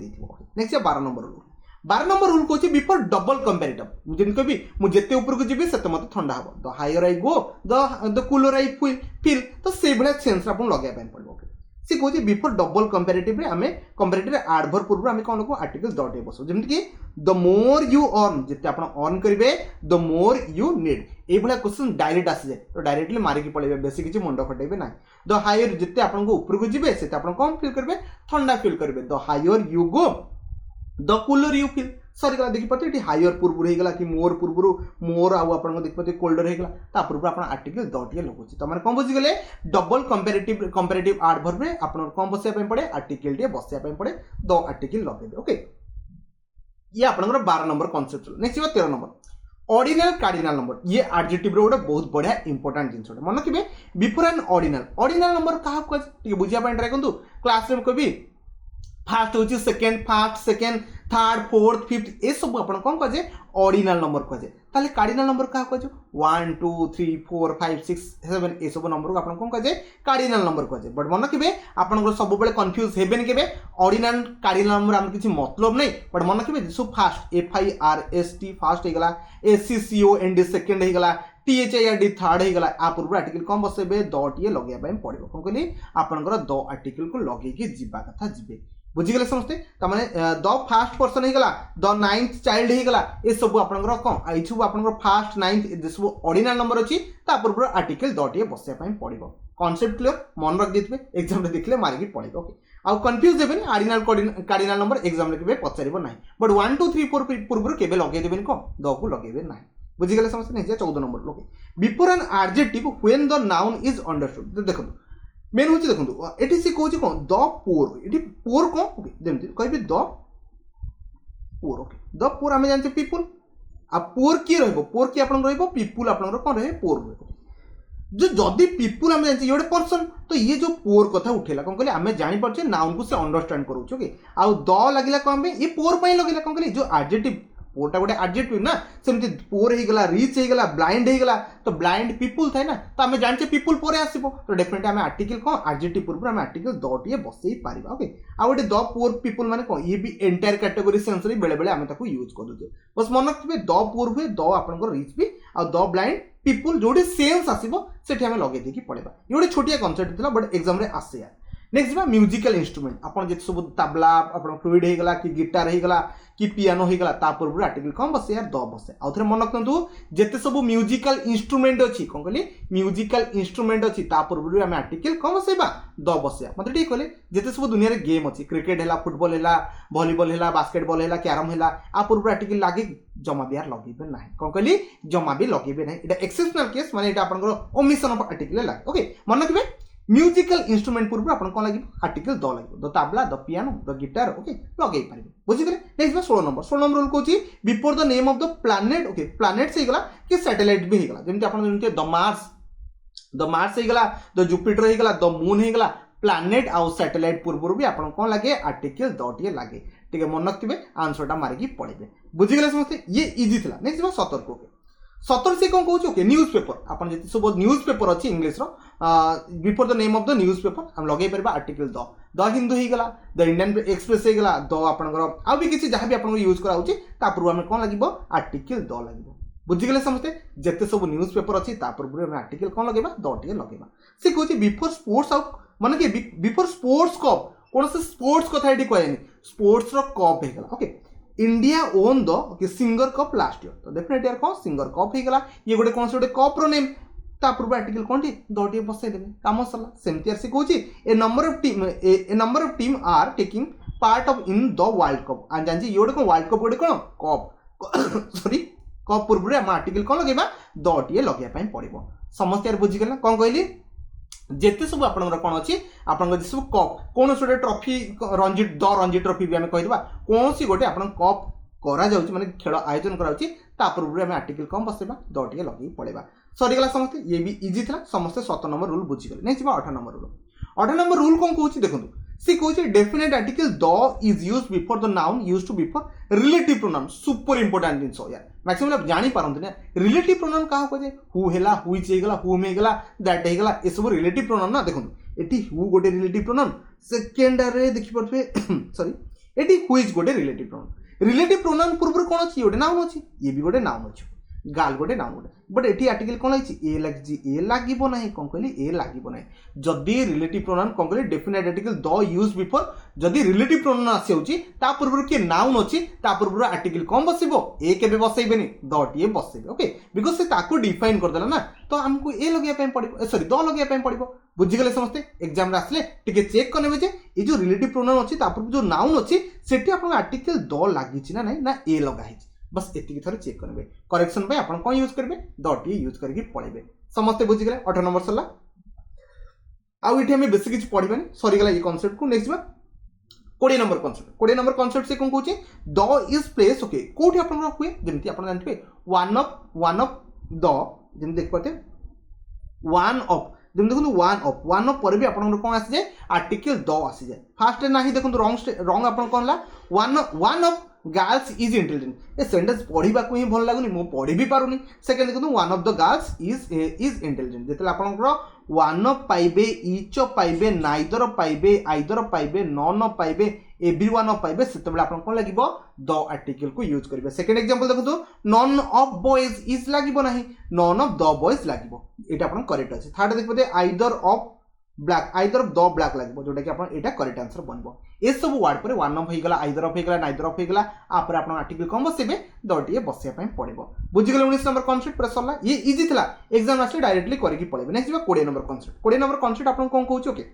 [SPEAKER 1] next 12 number rule 12 number rule कौन बिफोर डबल कंपेरेटिव जमी कभी मुझे ऊपर को जी से मत ठंडा हम the higher I go the cooler I feel तो से भाया सेन्स आप लगे पड़ो सी कौन बिफोर डबल कंपेरेटिव आम कंपेरेटिव एडवर्ब पूर्व आम कौन लगो आर्टिकल डट बस जमीक द मोर यू अर्न जिते आप अर्न करेंगे द मोर यू नीड ये क्वेश्चन डायरेक्ट आसी जाए तो डायरेक्टली मारिकी पड़े बेस किसी मुंड खटेबे ना द हायर जिते आप ऊपर को जी से कौन फिल करेंगे ठंडा फिल करेंगे the higher you go the cooler you feel सरीगला देखिए ये हायर पूर्व होगा कि मोर पूर्व मोर आप देखिए कोल्डर होगा पूर्व आप आर्टिकल दटे लगुच तो मैंने कौन बुझीगले डबल कंपेरेटिव एडवर्ब में आप कौन बसाया पड़े आर्टिकल टे बसाया पड़े द आर्टिकल लगे ओके ये आप 12 number concept next 13 number ordinal cardinal number ये एडजेक्टिव गोटे बहुत बढ़िया इंपोर्टेंट जिन मन रखिए बिफोर एंड ऑर्डिनल नंबर क्या बुझापी ट्राए करूँ क्लास में कभी फास्ट हूँ सेकेंड थर्ड फोर्थ फिफ्थ ये सब आप कौन कहे ऑर्डिनल नंबर कहे ताले कार्डिनल नंबर क्या कहे 1 2 3 4 5 6 7 ये सब नंबर को आप कौन कहे कार्डिनल नंबर कहे बट मन रखिए आप सब कन्फ्यूज हेबेनि के ऑर्डिनल कार्डिनल नंबर आम किसी मतलब नहीं बट मन रखिए सब फास्ट FIRST फास्ट होगा SCCOND सेकेंड होगा THIRD थर्ड होगा आ पूर्व आर्टिकल कौन बसेबे द टे लगे पड़ो कौन कहली आपंकर द आर्टिकल को लगे जीवा कथा जी बुझीगले समस्ते मैंने द फास्ट पर्सन होगा द 9th चाइल्ड होगा ये सब आपंकर कौन ये सब आप फास्ट 9th सब ऑर्डिनल नंबर अच्छी पूर्व आर्टिकल द टे बसाया पड़ो कॉन्सेप्ट क्लियर मन रख देते एग्जाम देखले मारिकी पड़े ओके आउ कन्फ्यूज हे आर्डिनल कार्डिनल नंबर एग्जाम के पचार ना बट 1 2 3 4 पूर्व के लगेदेवे कौन द को लगेबे ना बुझीगले समस्ते नहीं 14 number okay before an adjective when the noun is understood देखो मेन हूँ देखो ये सी कौन कौन द पोर ये पोर कौन ओके जमी कह द पोर ओके द पोर आम जानते पीपुल आ पोर किए रोर किए आप पीपुल आप कौन रहे पोर रहे जो जदि पीपुल आम जानते ये गोटे पर्सन तो ये जो पोर कथा उठेला कौन कहले आम जापारे नाउन को से अंडरस्टांड करोचे ओके आउ द लगे कौन ये पोर पर लगे कौन कहले जो एडजेक्टिव पोरटा गोटे एडजेक्टिव ना सेमती पोर होगा रिच होगा ब्लाइंड होगा तो ब्लाइंड पीपुल थाए ना तो आम जानते पीपुल पर आसो तो डेफिनेटली आम आर्टिकल कौन एडजेक्टिव पूर्व आम आर्टिकल द टे बसई पार ओके आ गए द पोर पीपुल माने कौन ये भी एंटायर कैटेगोरी सेंस बेले बेले आम यूज करुचे बस मन रखिए द पोर हुए द आप रिच भी आ द ब्लाइंड पीपुल जो सेंस आसो से आम लगे देखिए पड़ेगा ये गोटे छोटिया कनसेप्ट था बट एग्जाम रे आसे यार नेक्स्ट बा म्यूजिकल इंस्ट्रूमेंट आपन जे सब तबला आपन फ्लूइड होगला कि गिटार होगला कि पियानो होगला ता पूर्व आर्टिकल कौन बसे यार द बसे आउ थे मन रखु जेते सब म्यूजिकल इंस्ट्रूमेंट अच्छी कौन कहली म्यूजिकल इंस्ट्रूमेंट अच्छी ता पूर्व आम आर्टिकल कौन बसेबा द बसे मतलब ठीक कहले जेते सब दुनिया रे गेम अच्छी क्रिकेट है फुटबॉल है वॉलीबॉल है बास्केटबॉल है कैरम है आ पूर्व आर्टिकल लगे जमा भी यार लगे ना कौन कहली जमा भी लगे ना ये एक्सेप्शनल केस माने ये आपन ओमिशन ऑफ आर्टिकल लगे ओके मन रखिए म्यूजिकल इंस्ट्रूमेंट पूर्व आप कौन लगे आर्टिकल द लगे the tabla the piano the guitar okay लगे पारे बुझीगले नेक्स्ट 16 नंबर रूल कौन before the name of the planet okay planet से होगा कि सैटेलाइट भी होगा जमी आप द मार्स होगा द जुपिटर होगा द मून होगा प्लैनेट आउ सैटेलाइट पूर्व भी आप कौन लगे आर्टिकल द टे लगे ठीक है मन रखिए आंसर टा मारिकी पड़े बुझीगले समझते ये इजी था नेक्स्ट 17 ओके 17 से कौन कौन ओके न्यूज पेपर आप सब न्यूज पेपर अच्छी English before the name of the news paper हम लगे पार आर्टिकल द हिंदू होगा द इंडियन एक्सप्रेस होगा द आप भी किसी जहाँ भी आप यूज कराऊँगी पूर्व आम कौन लगे आर्टिकल द लगे बुझीगले समस्ते जिते सब न्यूज पेपर अच्छी पूर्व आम आर्टिकल कौन लगे द टे लगे सी कौन बिफोर स्पोर्ट्स आउ माने कि बिफोर स्पोर्ट्स कप कौन से स्पोर्ट्स कथा ये कहनी स्पोर्ट्स रो कप हेगला okay India won the okay singer cup last year तो डेफिनेटली यार कौन सिंगर कप हेगला ये गोटे कौन से गोटे कप रो नेम ता पूर्व आर्टिकल कौन टी दटी बसई देबे काम सरला सेमती यार से कहूची a number of team are taking part of in the world cup आ जानची ये गोटे वर्ल्ड कप गोटे कौन कप सॉरी कप पूर्व आम आर्टिकल कौन लगेगा दटी लगे पड़ो समस्त यार बुझीगला कौन कहली जेते सब आपनकर कौन अच्छी आपन सब कप कौन गोटे trophy Ranji the Ranji trophy भी आम कहीदेवा कौन सी गोटे आप कप करा जाउची माने खेल आयोजन करा जाउची ता पूर्व आम आर्टिकल कम बसेबा दटी लगे पड़ेगा सरीगला समस्त ये भी इजी था समस्त 7 नंबर रूल बुझीगले नहीं 8 नंबर रूल 8 नंबर रूल कौन कहूँ देखो सी कहूँ definite article the is use before the noun use to before relative pronoun super important जिनस यार मैक्सिमम जानी पारंती ना रिलेटिव प्रोनाउन क्या कहे हु हैला हुइच हेगला हुम हेगला दैट हेगला ए सब रिलेटिव प्रोनाउन ना देखो एटी हु गोटे रिलेटिव प्रोनाउन सेकेंड रे देखि परथे सॉरी एटी हुइच गोटे रिलेटिव प्रोनाउन पूर्व कौन अच्छी गोटे नाउन अच्छी ये भी गोटे नाउन अच्छी गाल गोटे नाउन गोटे बट एटी आर्टिकल कौन लगी ए लगी ए लगे ना कौन कहली ए लगे ना जदि रिलेटिव प्रोनाउन कौन कहली definite article the use before जदि रिलेटिव प्रोनाउन आसी ता पूर्व किए नाउन अच्छी ता पूर्व आर्टिकल कौन बसइबो ए केबे बसइबेनी दटी बसइबे ओके बिकॉज से ताको डिफाइन करदेला ना तो हमको ए लगे पड़ो सॉरी द लगे पड़ो बुझीगले समस्ते एग्जाम रे आसले टिके चेक करने जे ये जो रिलेटिव प्रोनाउन अच्छी पूर्व जो नाउन अच्छी सेठी आपन आर्टिकल द लागी ना नहीं ना ए लगा है बस एति थोड़े चेक करेंगे करेक्शन पे आपण कौन यूज करेंगे दटी यूज करके पढ़े समस्ते बुझीगले 8 नंबर सरला आउ इठी हमें बेसी किछ पढ़िबानी सरीगला ये कांसेप्ट को नेक्स्ट बा 20 नंबर कांसेप्ट से कौन कहूँ द इज प्लेस ओके कोठी आपण हुए जेमती आपण जानथिबे वन ऑफ द जेम देख पाते वन ऑफ जेम देखो वन ऑफ पर भी आपण कौन आसी जाए आर्टिकल द आसी जाए फास्ट ना ही देखो रॉन्ग आपण कौन ला one of girls is intelligent a sentence पढ़ा को ही भल लगुनि मु पढ़ी भी पारुनी सेकेंड देखो one of the girls is intelligent जिते आपंकर वन ऑफ पाइबे इच ऑफ पाइबे नाइदर पाइबे आइदर पाइबे नॉन ऑफ पाइबे एवरी वन ऑफ पाइबे से कौन लगे द आर्टिकल को यूज करेंगे सेकेंड एग्जांपल देखो नॉन ऑफ बॉयज इज लगे ना नॉन ऑफ द बॉयज लगे ये करेक्ट अच्छे थर्ड देखते either of black either of the black लगे जोटा कि आप करेक्ट आंसर बनबो ये सब वर्ड पर वन ऑफ होगला आइदर ऑफ होगला नाइदर ऑफ होगला आपर आप आर्टिकल कौन बसइबे दटी बसैया पड़ो बुझीगले 19 नंबर कॉन्सेप्ट पूरा सरला ये इजी था एग्जाम आसले डायरेक्टली करके पड़े नेक्स्ट 20 नंबर कॉन्सेप्ट आप कौन कहूँ okay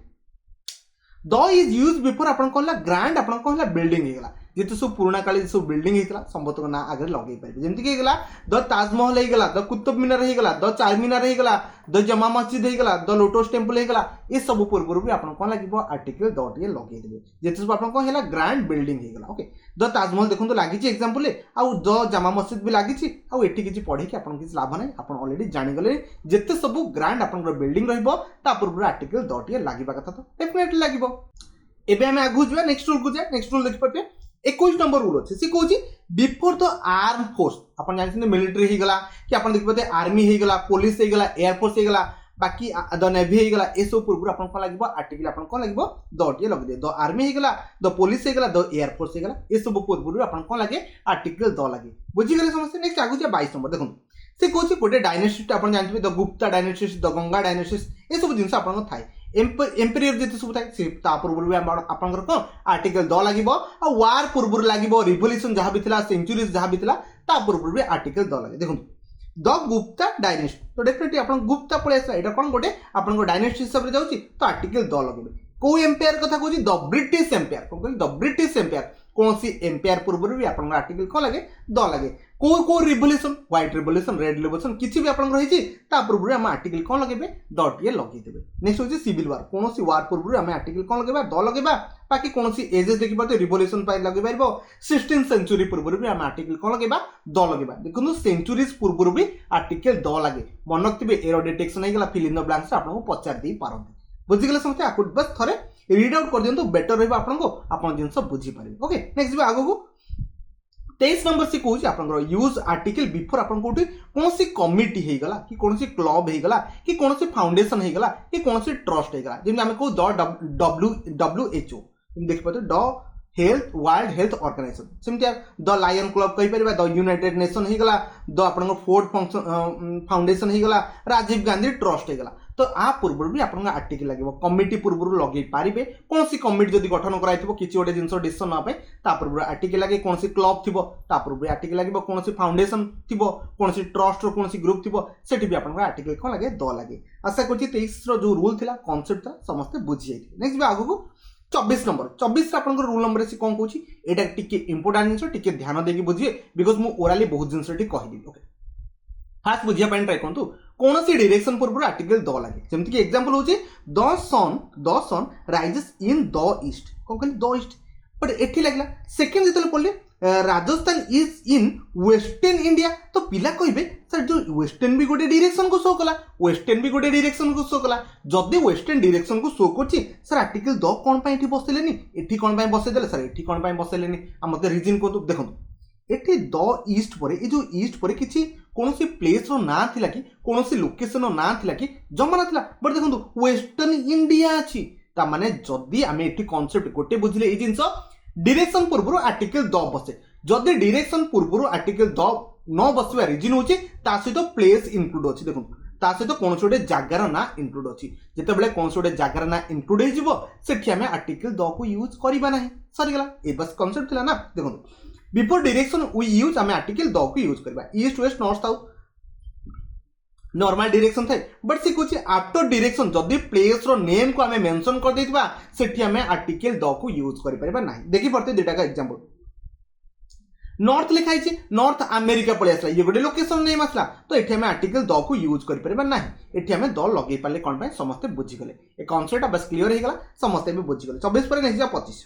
[SPEAKER 1] the is use before आप ग्रांड आप बिल्डिंग होगला जिते सब पुराणा काली सब बिल्डिंग होता समस्त ना आगे लगे पारे जमीक द ताजमहल होगला द कुतुब मीनार होगला द चार मीनार होगला द जमा मस्जिद होगला द लोटस टेम्पल होगला ये सब पूर्व भी आप कौन लगे आर्टिकल दटे लगेदेवे जिते सब आप ग्रांड बिल्डिंग होगला ओके द ताजमहल देखो लगी एग्जाम्पल आउ द जमा मस्जिद भी लगी आउ एटी किसी पढ़े आपन किसी लाभ ना आप अलरेडी जानीगले जिते सब ग्रांड आप बिल्डिंग रूर्व आर्टिकल दटे लगे कथा तो डेफिनेटली लगे एबे आम आगू जा नेक्स्ट रूल को जाए नेक्स्ट रूल देखिए 21 नंबर रूल अच्छे सी कहूँ बिफोर द आर्म फोर्स आप जानते मिलिट्री होगला कि आप देखिए आर्मी होगला पुलिस होगला एयरफोर्स होगला बाकी द नेवी होगला ये सब पूर्व आप कौन लगे आर्टिकल आप कौन लगे दटे लगे द आर्मी होगला द पुलिस होगला द एयरफोर्स होगला ये सब पूर्व आप कौन लगे आर्टिकल द लगे बुझीगले समस्ते नेक्स्ट आगू 22 नंबर देखो से कहूँ गोटे डायनेसिटी आप जानते द गुप्ता डायनेसिस द गंगा डायनेसिस ये सब जिन आप थाए एम्पेरियर जिते सब थाए पूर्व भी आपंकर कौन आर्टिकल द लगे वार पूर्व लगे रिवोल्यूशन जहाँ भी सेंचुरीज जहाँ भी पूर्व भी आर्टिकल द लगे देखो द गुप्ता डायनेस्टी तो डेफिनेटली आप गुप्ता पलि आसा यहाँ कौन गोटे आप डायनेस्टी हिसाब से जाऊँगी तो आर्टिकल द लगे कौ एम्पायर कथा कहूँ द ब्रिटिश एम्पायर कौन कहली द ब्रिटिश एम्पायर कौन सी एम्पायर पूर्व भी आप आर्टिकल कौन लगे द लगे को revolution white revolution red revolution किसी भी आपंकर रही पूर्व आम आर्टिकल कौन लगे दटे लगेदेवे नेक्स्ट हूँ सिविल वार कौन सी वार पूर्व आम आर्टिकल कौन लगे द लगे बाकी कौन सी एजेस देखिए रिवोल्यूशन लगे पार 16th सेंचुरी पूर्व भी आम आर्टिकल कौन लगे द लगे देखो सेंचुरीज पूर्व भी आर्टिकल द लगे मन रखिए एरर डिटेक्शन होगा फिल इन द ब्लैंक्स आपको पचार दे पारती बुझीगले समझते आपको बस थे रीड आउट कर दिखाँ बेटर रहा आपको जिन बुझीपारे ओके नेक्स्ट भी आगू 23 नंबर से कहूँ आप यूज आर्टिकल बिफोर आप कौन सी कमिटी होगला कि कौन सी क्लब होगला कि कौन सी फाउंडेशन होगला कि कौन सी ट्रस्ट होगला जमी आम कहूँ WHO देख पाते the health world health organisation सेमती द लायन क्लब कहीपर द यूनाइटेड नेशन होगला द आप फोर्ड फाउंडेशन होगला राजीव गांधी ट्रस्ट होगला तो आ पूर्व भी आपन आर्टिकल लगे कमिटी पूर्व लगे पारे कौन कमिटी जब गठन कराइथिबो किछि गोटे जिंस डिसिजन ना पे ता पूर्व आर्टिकल लगे कौन क्लब थिबो ता पूर्व आर्टिकल लगे कौन फाउंडेशन थिबो कौन ट्रस्ट रो कौन ग्रुप थिबो सेठी भी आपन आर्टिकल कोन लगे द लगे आशा करछि 23 रो जो रूल थिला कांसेप्ट था समस्त बुझि जाइथिबे नेक्स्ट भी आगु 24 नंबर 24 आपन रूल नंबर से कौन कहूँ एटा टिके इंपोर्टेंट जिनस टिके ध्यान देकी बुझिए बिकॉज मु ओराली बहुत जिनस टी कहिदेबी ओके फास्ट बुझिया पाइन ट्राई करंतु कौन सी डायरेक्शन पूर्व आर्टिकल द लगे जेमति कि एग्जांपल होची the sun rises in the east कौन कहली द ईस्ट बट एठी लागला सेकंड जेतले पड़ले Rajasthan is in western India तो पिला कहबे सर जो वेस्टर्न भी गोटे डायरेक्शन को शो कला वेस्टर्न भी गोटे डायरेक्शन को शो कला जदि वेस्टर्न डायरेक्शन को शो करछि सर आर्टिकल द कोन पय एठी बसलेनी एठी कोन पय बसे देले सर एठी कोन पय बसलेनी आ मते रीजन को देखंतु एठी द ईस्ट परे ए जो ईस्ट परे किछि कोनोसी प्लेस रो ना थिला कि कोनोसी लोकेशन रो ना थिला कि जमा ना थिला बट देखंतु वेस्टर्न इंडिया अछि ता माने जदि आमे एठी कांसेप्ट गोटे बुझले ए जिंस डायरेक्शन पूर्व आर्टिकल द बसे जदि डायरेक्शन पूर्व आर्टिकल द न बसवा रीजन होची ता सहित प्लेस इंक्लूड अछि देखो ता सहित कोन छोटे जागार ना इंक्लूड अछि जेते बेले कोन छोटे जागार ना इंक्लूड हे जिवो सेठी हमें आर्टिकल द को यूज करिबा नाही सरी गेला ए बस कांसेप्ट थिला ना देखो बिफोर डायरेक्शन वी यूज हमें आर्टिकल द को यूज करबा east west north south normal direction थाए बट से कुछ आफ्टर डायरेक्शन जदि प्लेस रो नेम को हमें मेंशन कर देथिबा सेठी हमें आर्टिकल द को यूज करि परबा नाही देखि परते दुटा का एग्जांपल नॉर्थ लिखाई छी नॉर्थ अमेरिका पळे आसला ये गोटे लोकेशन नेम आसला तो एठी हमें आर्टिकल द को यूज करि परबा नाही एठी हमें द लगे पाले कोन पय समस्त बुझी गले ए कांसेप्ट बस क्लियर हे गला समस्त भी बुझी गले 24 पर नहीं जा 25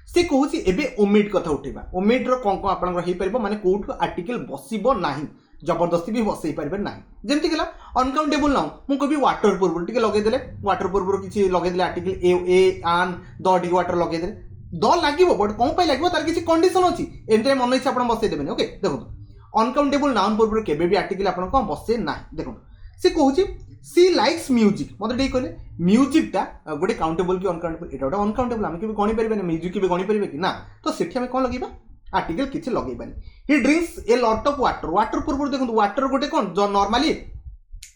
[SPEAKER 1] से कहूँ एबे ओमिट कथा उठेबा ओमिट रो कोन कोन आपन रही परबो माने कोठ आर्टिकल बसिबो नाही जबरदस्ती भी बसई पारे ना जमती गला अनकाउंटेबल नाउन मु कभी वाटर पूर्व टिके लगे देले वाटर पूर्व किछि लगे देले आर्टिकल ए आन द टिके वाटर लगे देले द लागिवो बट कोन पय लागिवो तार किछि कंडीशन अछि एंते मन इच्छा आपण बसई देबेनी ओके देखो अनकाउंटेबल नाउन पूर्व केबे भी आर्टिकल आपण कोन बसे ना देखो से कहूछि सी लाइक्स म्यूजिक मते टे कहले म्यूजिक ता गोटे काउंटेबल कि अनकाउंटेबल एटा गोटे अनकाउंटेबल हम केबे गणी परबे ना म्यूजिक केबे गणी परबे कि ना तो सेठी हम कोन लगेबा आर्टिकल किछि लगेबानी he drinks a lot of water water पूर्व देखो वाटर गोटे कोन जो नॉर्मली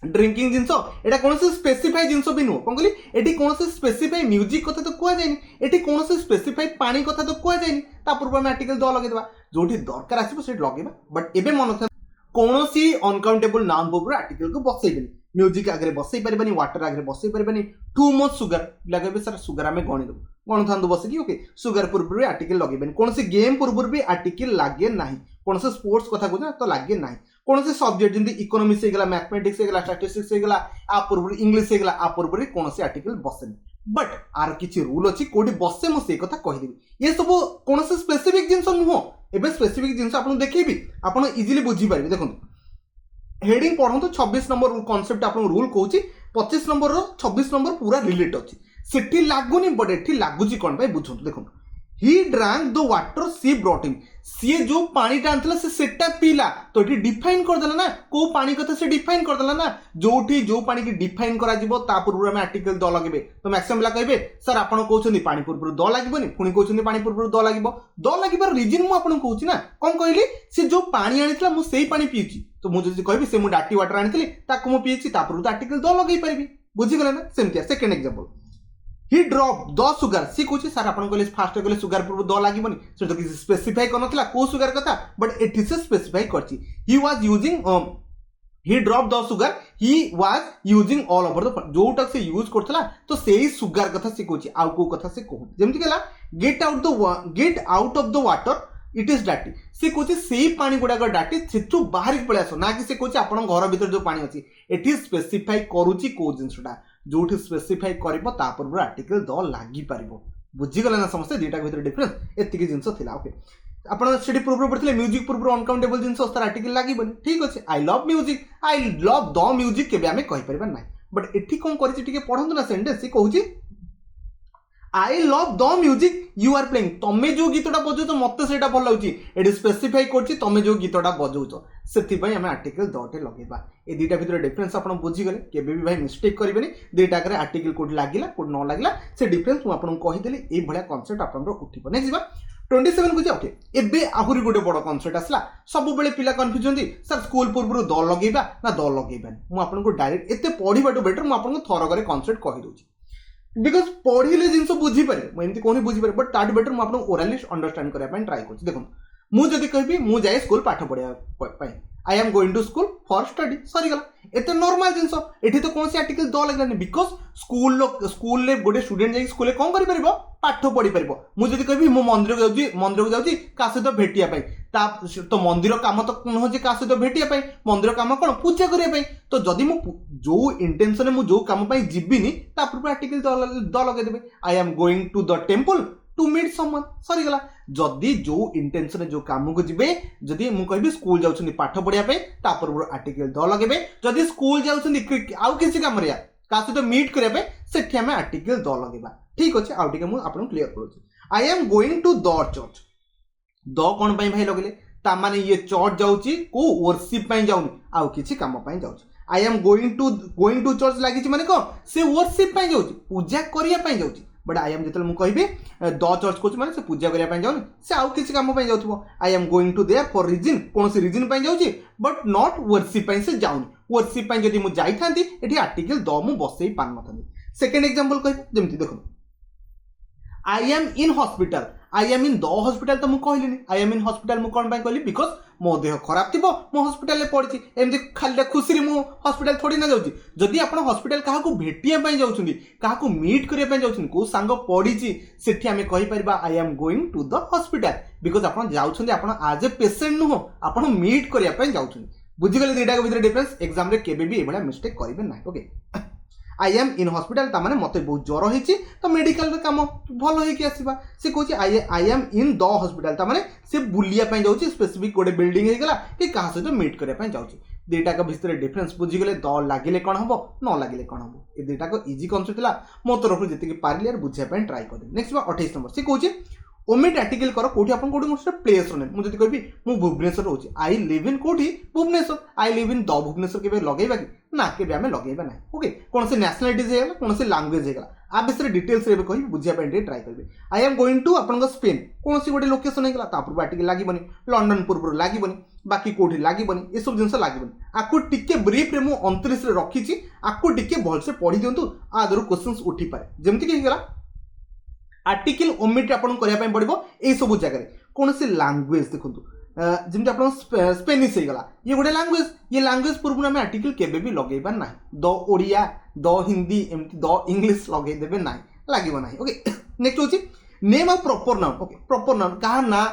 [SPEAKER 1] ड्रिंकिंग जिंस एटा कोन से स्पेसिफाई जिंस भी नो कोन कहली एटी कोन से स्पेसिफाई म्यूजिक कथा तो कुआ जायनी एटी कोन से स्पेसिफाई पानी कथा तो कुआ जायनी ता पूर्व में आर्टिकल द लगे देबा जोठी दरकार आसीबो सेट लगेबा बट एबे मन था कोन सी अनकाउंटेबल नाउन पूर्व आर्टिकल को बसैबेनी म्यूजिक आगे बसई पारबानी वाटर आगे बसई पारबानी टू मच सुगर लगे सर सुगर आम गणी देव गण था बसिकी ओके सुगर पूर्व भी आर्टिकल लगे कौन से गेम पूर्व भी आर्टिकल लगे ना कौन से स्पोर्ट्स कथा कहना तो लगे ना कौन से सब्जेक्ट जमी इकोनोमिक्स होगा मैथमेटिक्स होगा स्टैटिस्टिक्स होगा आ पूर्व इंग्लिश होगा आ पूर्व कौन से आर्टिकल बसेनी बट आर किसी रूल अच्छी कौटी बसे मुझे कथा कहीदेवी ये सब कौन से स्पेसिफिक जिनस नुह एवं स्पेसिफिक जिनस आपको देखी आप इजिली बुझीपारे देखो हेडिंग पढ़ो 26 नंबर कॉन्सेप्ट आप रूल कहूँ 25 नंबर 26 नंबर पूरा रिलेट अच्छी सेठी लागुनी बट एठी लागुची कोन भाई बुझो देखो he drank the water she brought him सी जो पानी टानथला से सेटा पीला तो एठी डिफाइन कर देला ना को पानी कथा से डिफाइन कर देला ना जोठी जो पानी की डिफाइन करा जिवो ता पूर्व में आर्टिकल द लगेबे तो मैक्सिमम ला कहबे सर आपण कहउछनी पानी पूर्व द लागिबोनी पुनी कहउछनी पानी पूर्व द लागिबो द लागिबार रीजन मु आपण कहउछि ना कोन कहली से जो पानी आनिथला मु सेही पानी पीउछि तो मुझे जदि कहबी से मु डाटी वाटर आनिथली ताको मु पीउछि ता पूर्व आर्टिकल द लगेई परबी बुझि गले ना सेमतिया second example he drop the sugar सी कहूँ सर आप फास्ट कहले सुगर पूर्व द लगे से तो किसी स्पेसिफाई करना को सुगर कथा बट एठी से स्पेसिफाई करछि he was using he drop the sugar he was using all over the जोटा से यूज करथला तो सेही सुगर कथा से कहछि आ को कथा से कहू जेमति केला get out of the water it is डाटी से कहछि सेही पानी गुडा डाटी सेठु बाहर पळे आसो ना कि से कहछि आपण घर भीतर जो पानी अछि एठी स्पेसिफाई करूछि को जिंसटा जोठी स्पेसिफाई करिवो ता पूर्व आर्टिकल द लागि पारिबो बुझी गला ना समस्या दुटा भीतर डिफरेंस एतिकी जिंस थिला ओके आपण सेठी पूर्व पढिले म्यूजिक पूर्व अनकाउंटेबल जिंस तार आर्टिकल लागिबोनी ठीक अछि I love music I love the music केबे हमें कहि परबा नै बट एठी कोन करिछि टिके पढंतु ना सेंटेंस से कहूछि I love the music you are playing तमे जो गीतटा बजाउछ मते सेटा भल लाଗୁଛି एडी स्पेसिफाई करछि तमे जो गीतटा बजाउछ सेति पई हम आर्टिकल दटे लगेबा ए दुटा भीतर डिफरेंस आपण बुझी गले केबे भी भाई मिस्टेक करिबेनी दुटा करे आर्टिकल कोड लागिला कोड न लागिला से डिफरेंस मु आपण कहि देली ए भलिया कांसेप्ट आपण उठिबो नै जिबा 27 को ओके एबे आहुरी गोटे बड़ कनसेप्ट आसला सब बेले पिला कंफ्यूज होती सर स्कूल पूर्व द लगेबा ना द लगेबानी मु आपनको डायरेक्ट एते पढ़िबाटू बेटर मु आपनको थरकरे कनसेप्ट कहि दउची बिकॉज पढ़िले जिंस बुझी पारे मु एमती कोनी बुझी पारे बट ताट बेटर मु आपनको ओरली अंडरस्टैंड करबा पय ट्राई करछि देखो मु जदी कहबी मु जाय स्कूल पाठ पढ़िया पय I am going to school for study सरी गला एते नॉर्मल जिंस एठी तो कोनसी आर्टिकल द लागलानी बिकॉज स्कूल ले गोटे स्टूडेंट जाई स्कूल कोन करि परिबो पाठ पढ़ी पारिबो मु जदी कहबी मु मंदिर को जाउची का सहित भेटिया पय ता तो मंदिर काम तो न हो जे का सहित भेटिया पय मंदिर काम कोन पूजा करिया पय तो जदी मु जो इंटेंशन मु जो काम पय जिबिनी ता पूर्व आर्टिकल द लगे देबे I am going to the temple to meet someone सरी गला जदी जो इंटेंशन जो काम को जिबे जदी मु कहबी स्कूल जाउछनी पाठ पढ़िया पय ता पूर्व आर्टिकल द लगेबे जदी स्कूल जाउछनी आउ किसी काम रिया का सहित मीट करिया पय सेठी हमें आर्टिकल द लगेबा ठीक अछि आउ टिके मु आपन क्लियर करूछि I am going to the church द कोन पय भाई लगले ता माने ये चर्च जाउची को वर्शिप पय जाउनी आउ किछि काम पय जाउची I am going to church लागिछि माने को से वर्शिप पय जाउची पूजा करिया पय जाउची बट आई एम जेतल मु कहबी द चर्च कोच माने से पूजा करिया पय जाउनी से आउ किछि काम पय जाउथबो I am going to there for reason कोनसी रीजन पय जाउची बट नॉट वर्शिप पय से जाउनी वर्शिप पय जदी मु जाई थांती एठी आर्टिकल द मु बसई पान नथांती सेकंड एग्जांपल कहबी जेमति देखो आई am in hospital I am in the hospital तो मुझे कहली आई एम इन हॉस्पिटल मुझे कौन कहली बिकॉज मो देह खराब थी मो हॉस्पिटल पड़ी एमती खाली खुशी मु हॉस्पिटल थोड़ी ना जाऊँगी जदि आप हॉस्पिटल क्या भेटिया जाऊँगी क्या मीट करने जाऊँगी कौ सांग पड़ी सेठी आम कहीपर I am going to the hospital because आप जाऊँगी आप आज ए पेसेंट नुह आप मीट करने जाऊँगी बुझीगले दुईटा भर डिफरेंस एग्जाम रे केबे भी एभलिया मिस्टेक करेंगे ना okay I am in hospital तामाने मते बहुत ज्वर होइछि तो मेडिकल रे काम भल होइकि आसीबा से कहछि I am in the hospital तामाने से बुलिया पय जाउछि स्पेसिफिक गोटे बिल्डिंग हे गेला कि कहा से तो मीट करे पय जाउछि दुईटा का भितर डिफरेंस बुझी गले द लागिले कोन हबो न लागिले कोन हबो ए दुईटा को इजी कॉन्सेप्ट थिला मो तरफ जति कि पारली यार बुझिया पय ट्राई कर नेक्स्ट बा 28 नंबर से कहछि ओमिट आर्टिकल करो कोठी अपन कोठी मोस्ट प्लेस रो मु जति कहबी मु भुवनेश्वर रहउछि आई लिव इन कोठी Bhubaneswar I live in the Bhubaneswar केबे लगेबा कि ना केबे हमें लगेबा ना ओके कोन से नेशनलिटी हे गेला कोन से लैंग्वेज हे गेला आ बिसरे डिटेल्स रे कहि बुझिया पय ट्राई करबे आई एम गोइंग टू अपन स्पेन कोन से गोटे लोकेशन हे गेला ता पूर्व आर्टिकल लागिबनी लंडन पूर्व लागिबनी बाकी कोठी लागिबनी ए सब जिंस लागिबनी आकु टिके ब्रीफ रे मु 29 रे रखिछि आकु टिके भल से पढि दियंतु आ दरु क्वेश्चंस उठी पारे जेमति कि हे गेला आर्टिकल ओमिट आपन करिया पय पड़िबो ए सब जगह रे कोन से लैंग्वेज देखंतु जिमते आपन स्पेनिश हे गला ये गोटे लैंग्वेज ये लैंग्वेज पूर्व में आर्टिकल केबे भी लगेबा ना द ओडिया द हिंदी एमती द इंग्लिश लगे देबे ना लागिबो ना ओके नेक्स्ट होची name of proper noun okay proper noun कहा ना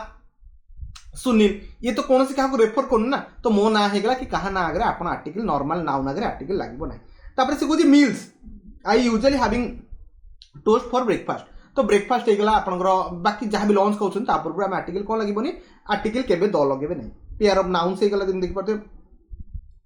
[SPEAKER 1] सुनील ये तो कौन से क्या रेफर करूँ ना तो मो ना है कि कहा ना आगे आप आर्टिकल नॉर्मल नाउन आगे आर्टिकल लगे ना तापर से कहूँ meals I usually having toast for breakfast तो ब्रेकफास्ट होगा आपंकर बाकी जहाँ भी लंच खाऊँ पूर्व आम आर्टिकल कौन लगे आर्टिकल केबे द लगे ना पेयर ऑफ नाउन्स होगा जब देखिए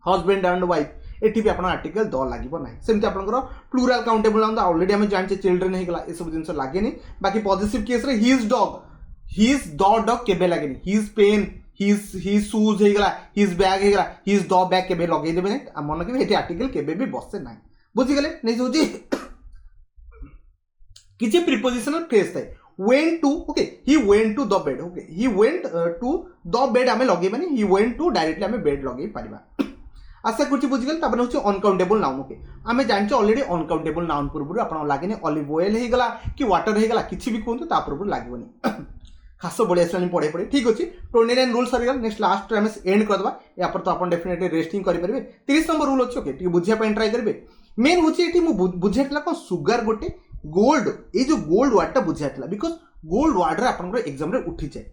[SPEAKER 1] हजबैंड एंड वाइफ एटी भी आप आर्टिकल द लगे ना सेमती आपंकर प्लूराल काउंटेबल नाउन ऑलरेडी आम जानते चिल्ड्रेन होगा ये सब जिन लगे बाकी पॉजिटिव केस रे हिज डॉग केबे लगे हिज पेन हिज शूज होगा हिज बैग होगा हिज द बैग केबे लगे देबे मन के आर्टिकल केबे भी बसे ना बुझीगले नहीं सोची किसी प्रीपोजिशनल फ्रेज थाए went to okay he went to the bed okay he went to the bed आमे लगेबानी ही वेंट टू डायरेक्टली आमे बेड लगे पारिबा आशा करछि बुझिगल तापर होछि अनकाउंटेबल नाउन ओके आमे जानछ ऑलरेडी अनकाउंटेबल नाउन पूर्व आपण लागेनी ऑलिव ऑयल हे गला कि वाटर हे गला किछि भी कोंतु ता पूर्व लागबनी खास बढ़िया आसलानी पढ़े पढ़े ठीक अच्छे 29 रूल सरीगल नेक्स्ट लास्ट आम एंड करदे या पर तो आप डेफिनेटली रेस्टिंग करेंगे 30 नंबर रूल अच्छे ओके बुझा ट्राई करेंगे मेन हूँ ये बुझाई कौन सुगर गोटे गोल्ड ये जो गोल्ड वार्ड बुझाई बिकज गोल्ड वार्ड रे आप एग्जाम रे उठी जाए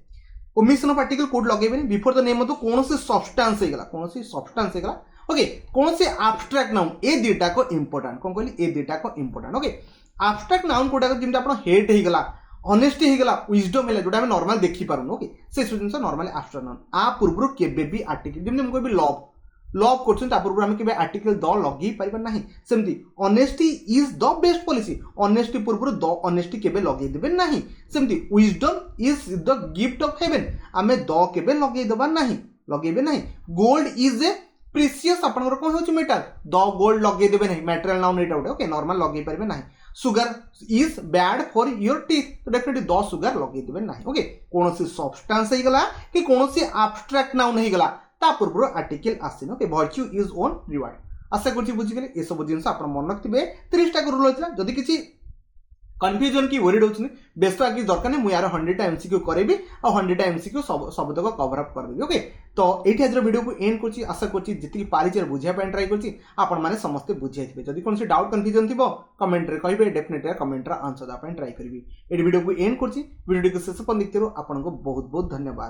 [SPEAKER 1] ओमिशन ऑफ आर्टिकल कोड लगेबे बिफोर द नेम ऑफ कौन से सब्सटेंस होगा कौन से सब्सटेंस होगा ओके कौन से एब्स्ट्रैक्ट नाउन ए दुईटा को इंपोर्टेंट कौन कहली ए दुईटा को इंपोर्टेंट ओके एब्स्ट्रैक्ट नाउन कोटा जमी आप हेट होगा ऑनेस्टी होगा विजडम है जोटा नॉर्मल देखी पारुन ओके से जिन नॉर्मल एब्स्ट्रैक्ट नाउन आ पूर्व केबे भी आर्टिकल जमी मुझे कहबी लव कर पूर्व आम के आर्टिकल द लगे पार ना सेमती honesty is the best policy honesty पूर्व द ऑनेस्टी केबे लगे देबे ना सेमती wisdom is the gift of haven आमे द केबे लगे देबा नहीं लगेबे नहीं गोल्ड इज ए प्रीसियस आपनकर कोन होची मेटल द गोल्ड लगे देबे नहीं मटेरियल नाउन एटा ओके नॉर्मल लगे पारबे नहीं sugar is bad for your teeth तो डेफिनेटली द सुगर लगे देबे नाही ओके कौन सी सब्सटेंस हे गला कि कौन सी एब्स्ट्रैक्ट नाउन हे गला ता पूर्व आर्टिकल आसिन okay virtue is own reward आशा करछि बुझि गेले ए सब जिंस आपण मन रखिबे 30 टा रूल होतला जदी किछि कन्फ्यूजन की वरीड होछनी बेस्ट आगे दरकार नहीं यार 100 टा एमसीक्यू करेबी और 100 टा एमसीक्यू सब तक कवर अप कर देबी ओके तो एठी आज वीडियो को एंड करछि आशा करछि जति पारिचर बुझिया पे ट्राई करछि आपण माने समस्त बुझिया थिबे जदी कोनसी डाउट कन्फ्यूजन थिबो कमेंट रे कहबे डेफिनेटली कमेंट रा आंसर दा पे ट्राई करबी एठी वीडियो को एंड करछि वीडियो को शेष पर देखतेरो आपण को बहुत बहुत धन्यवाद।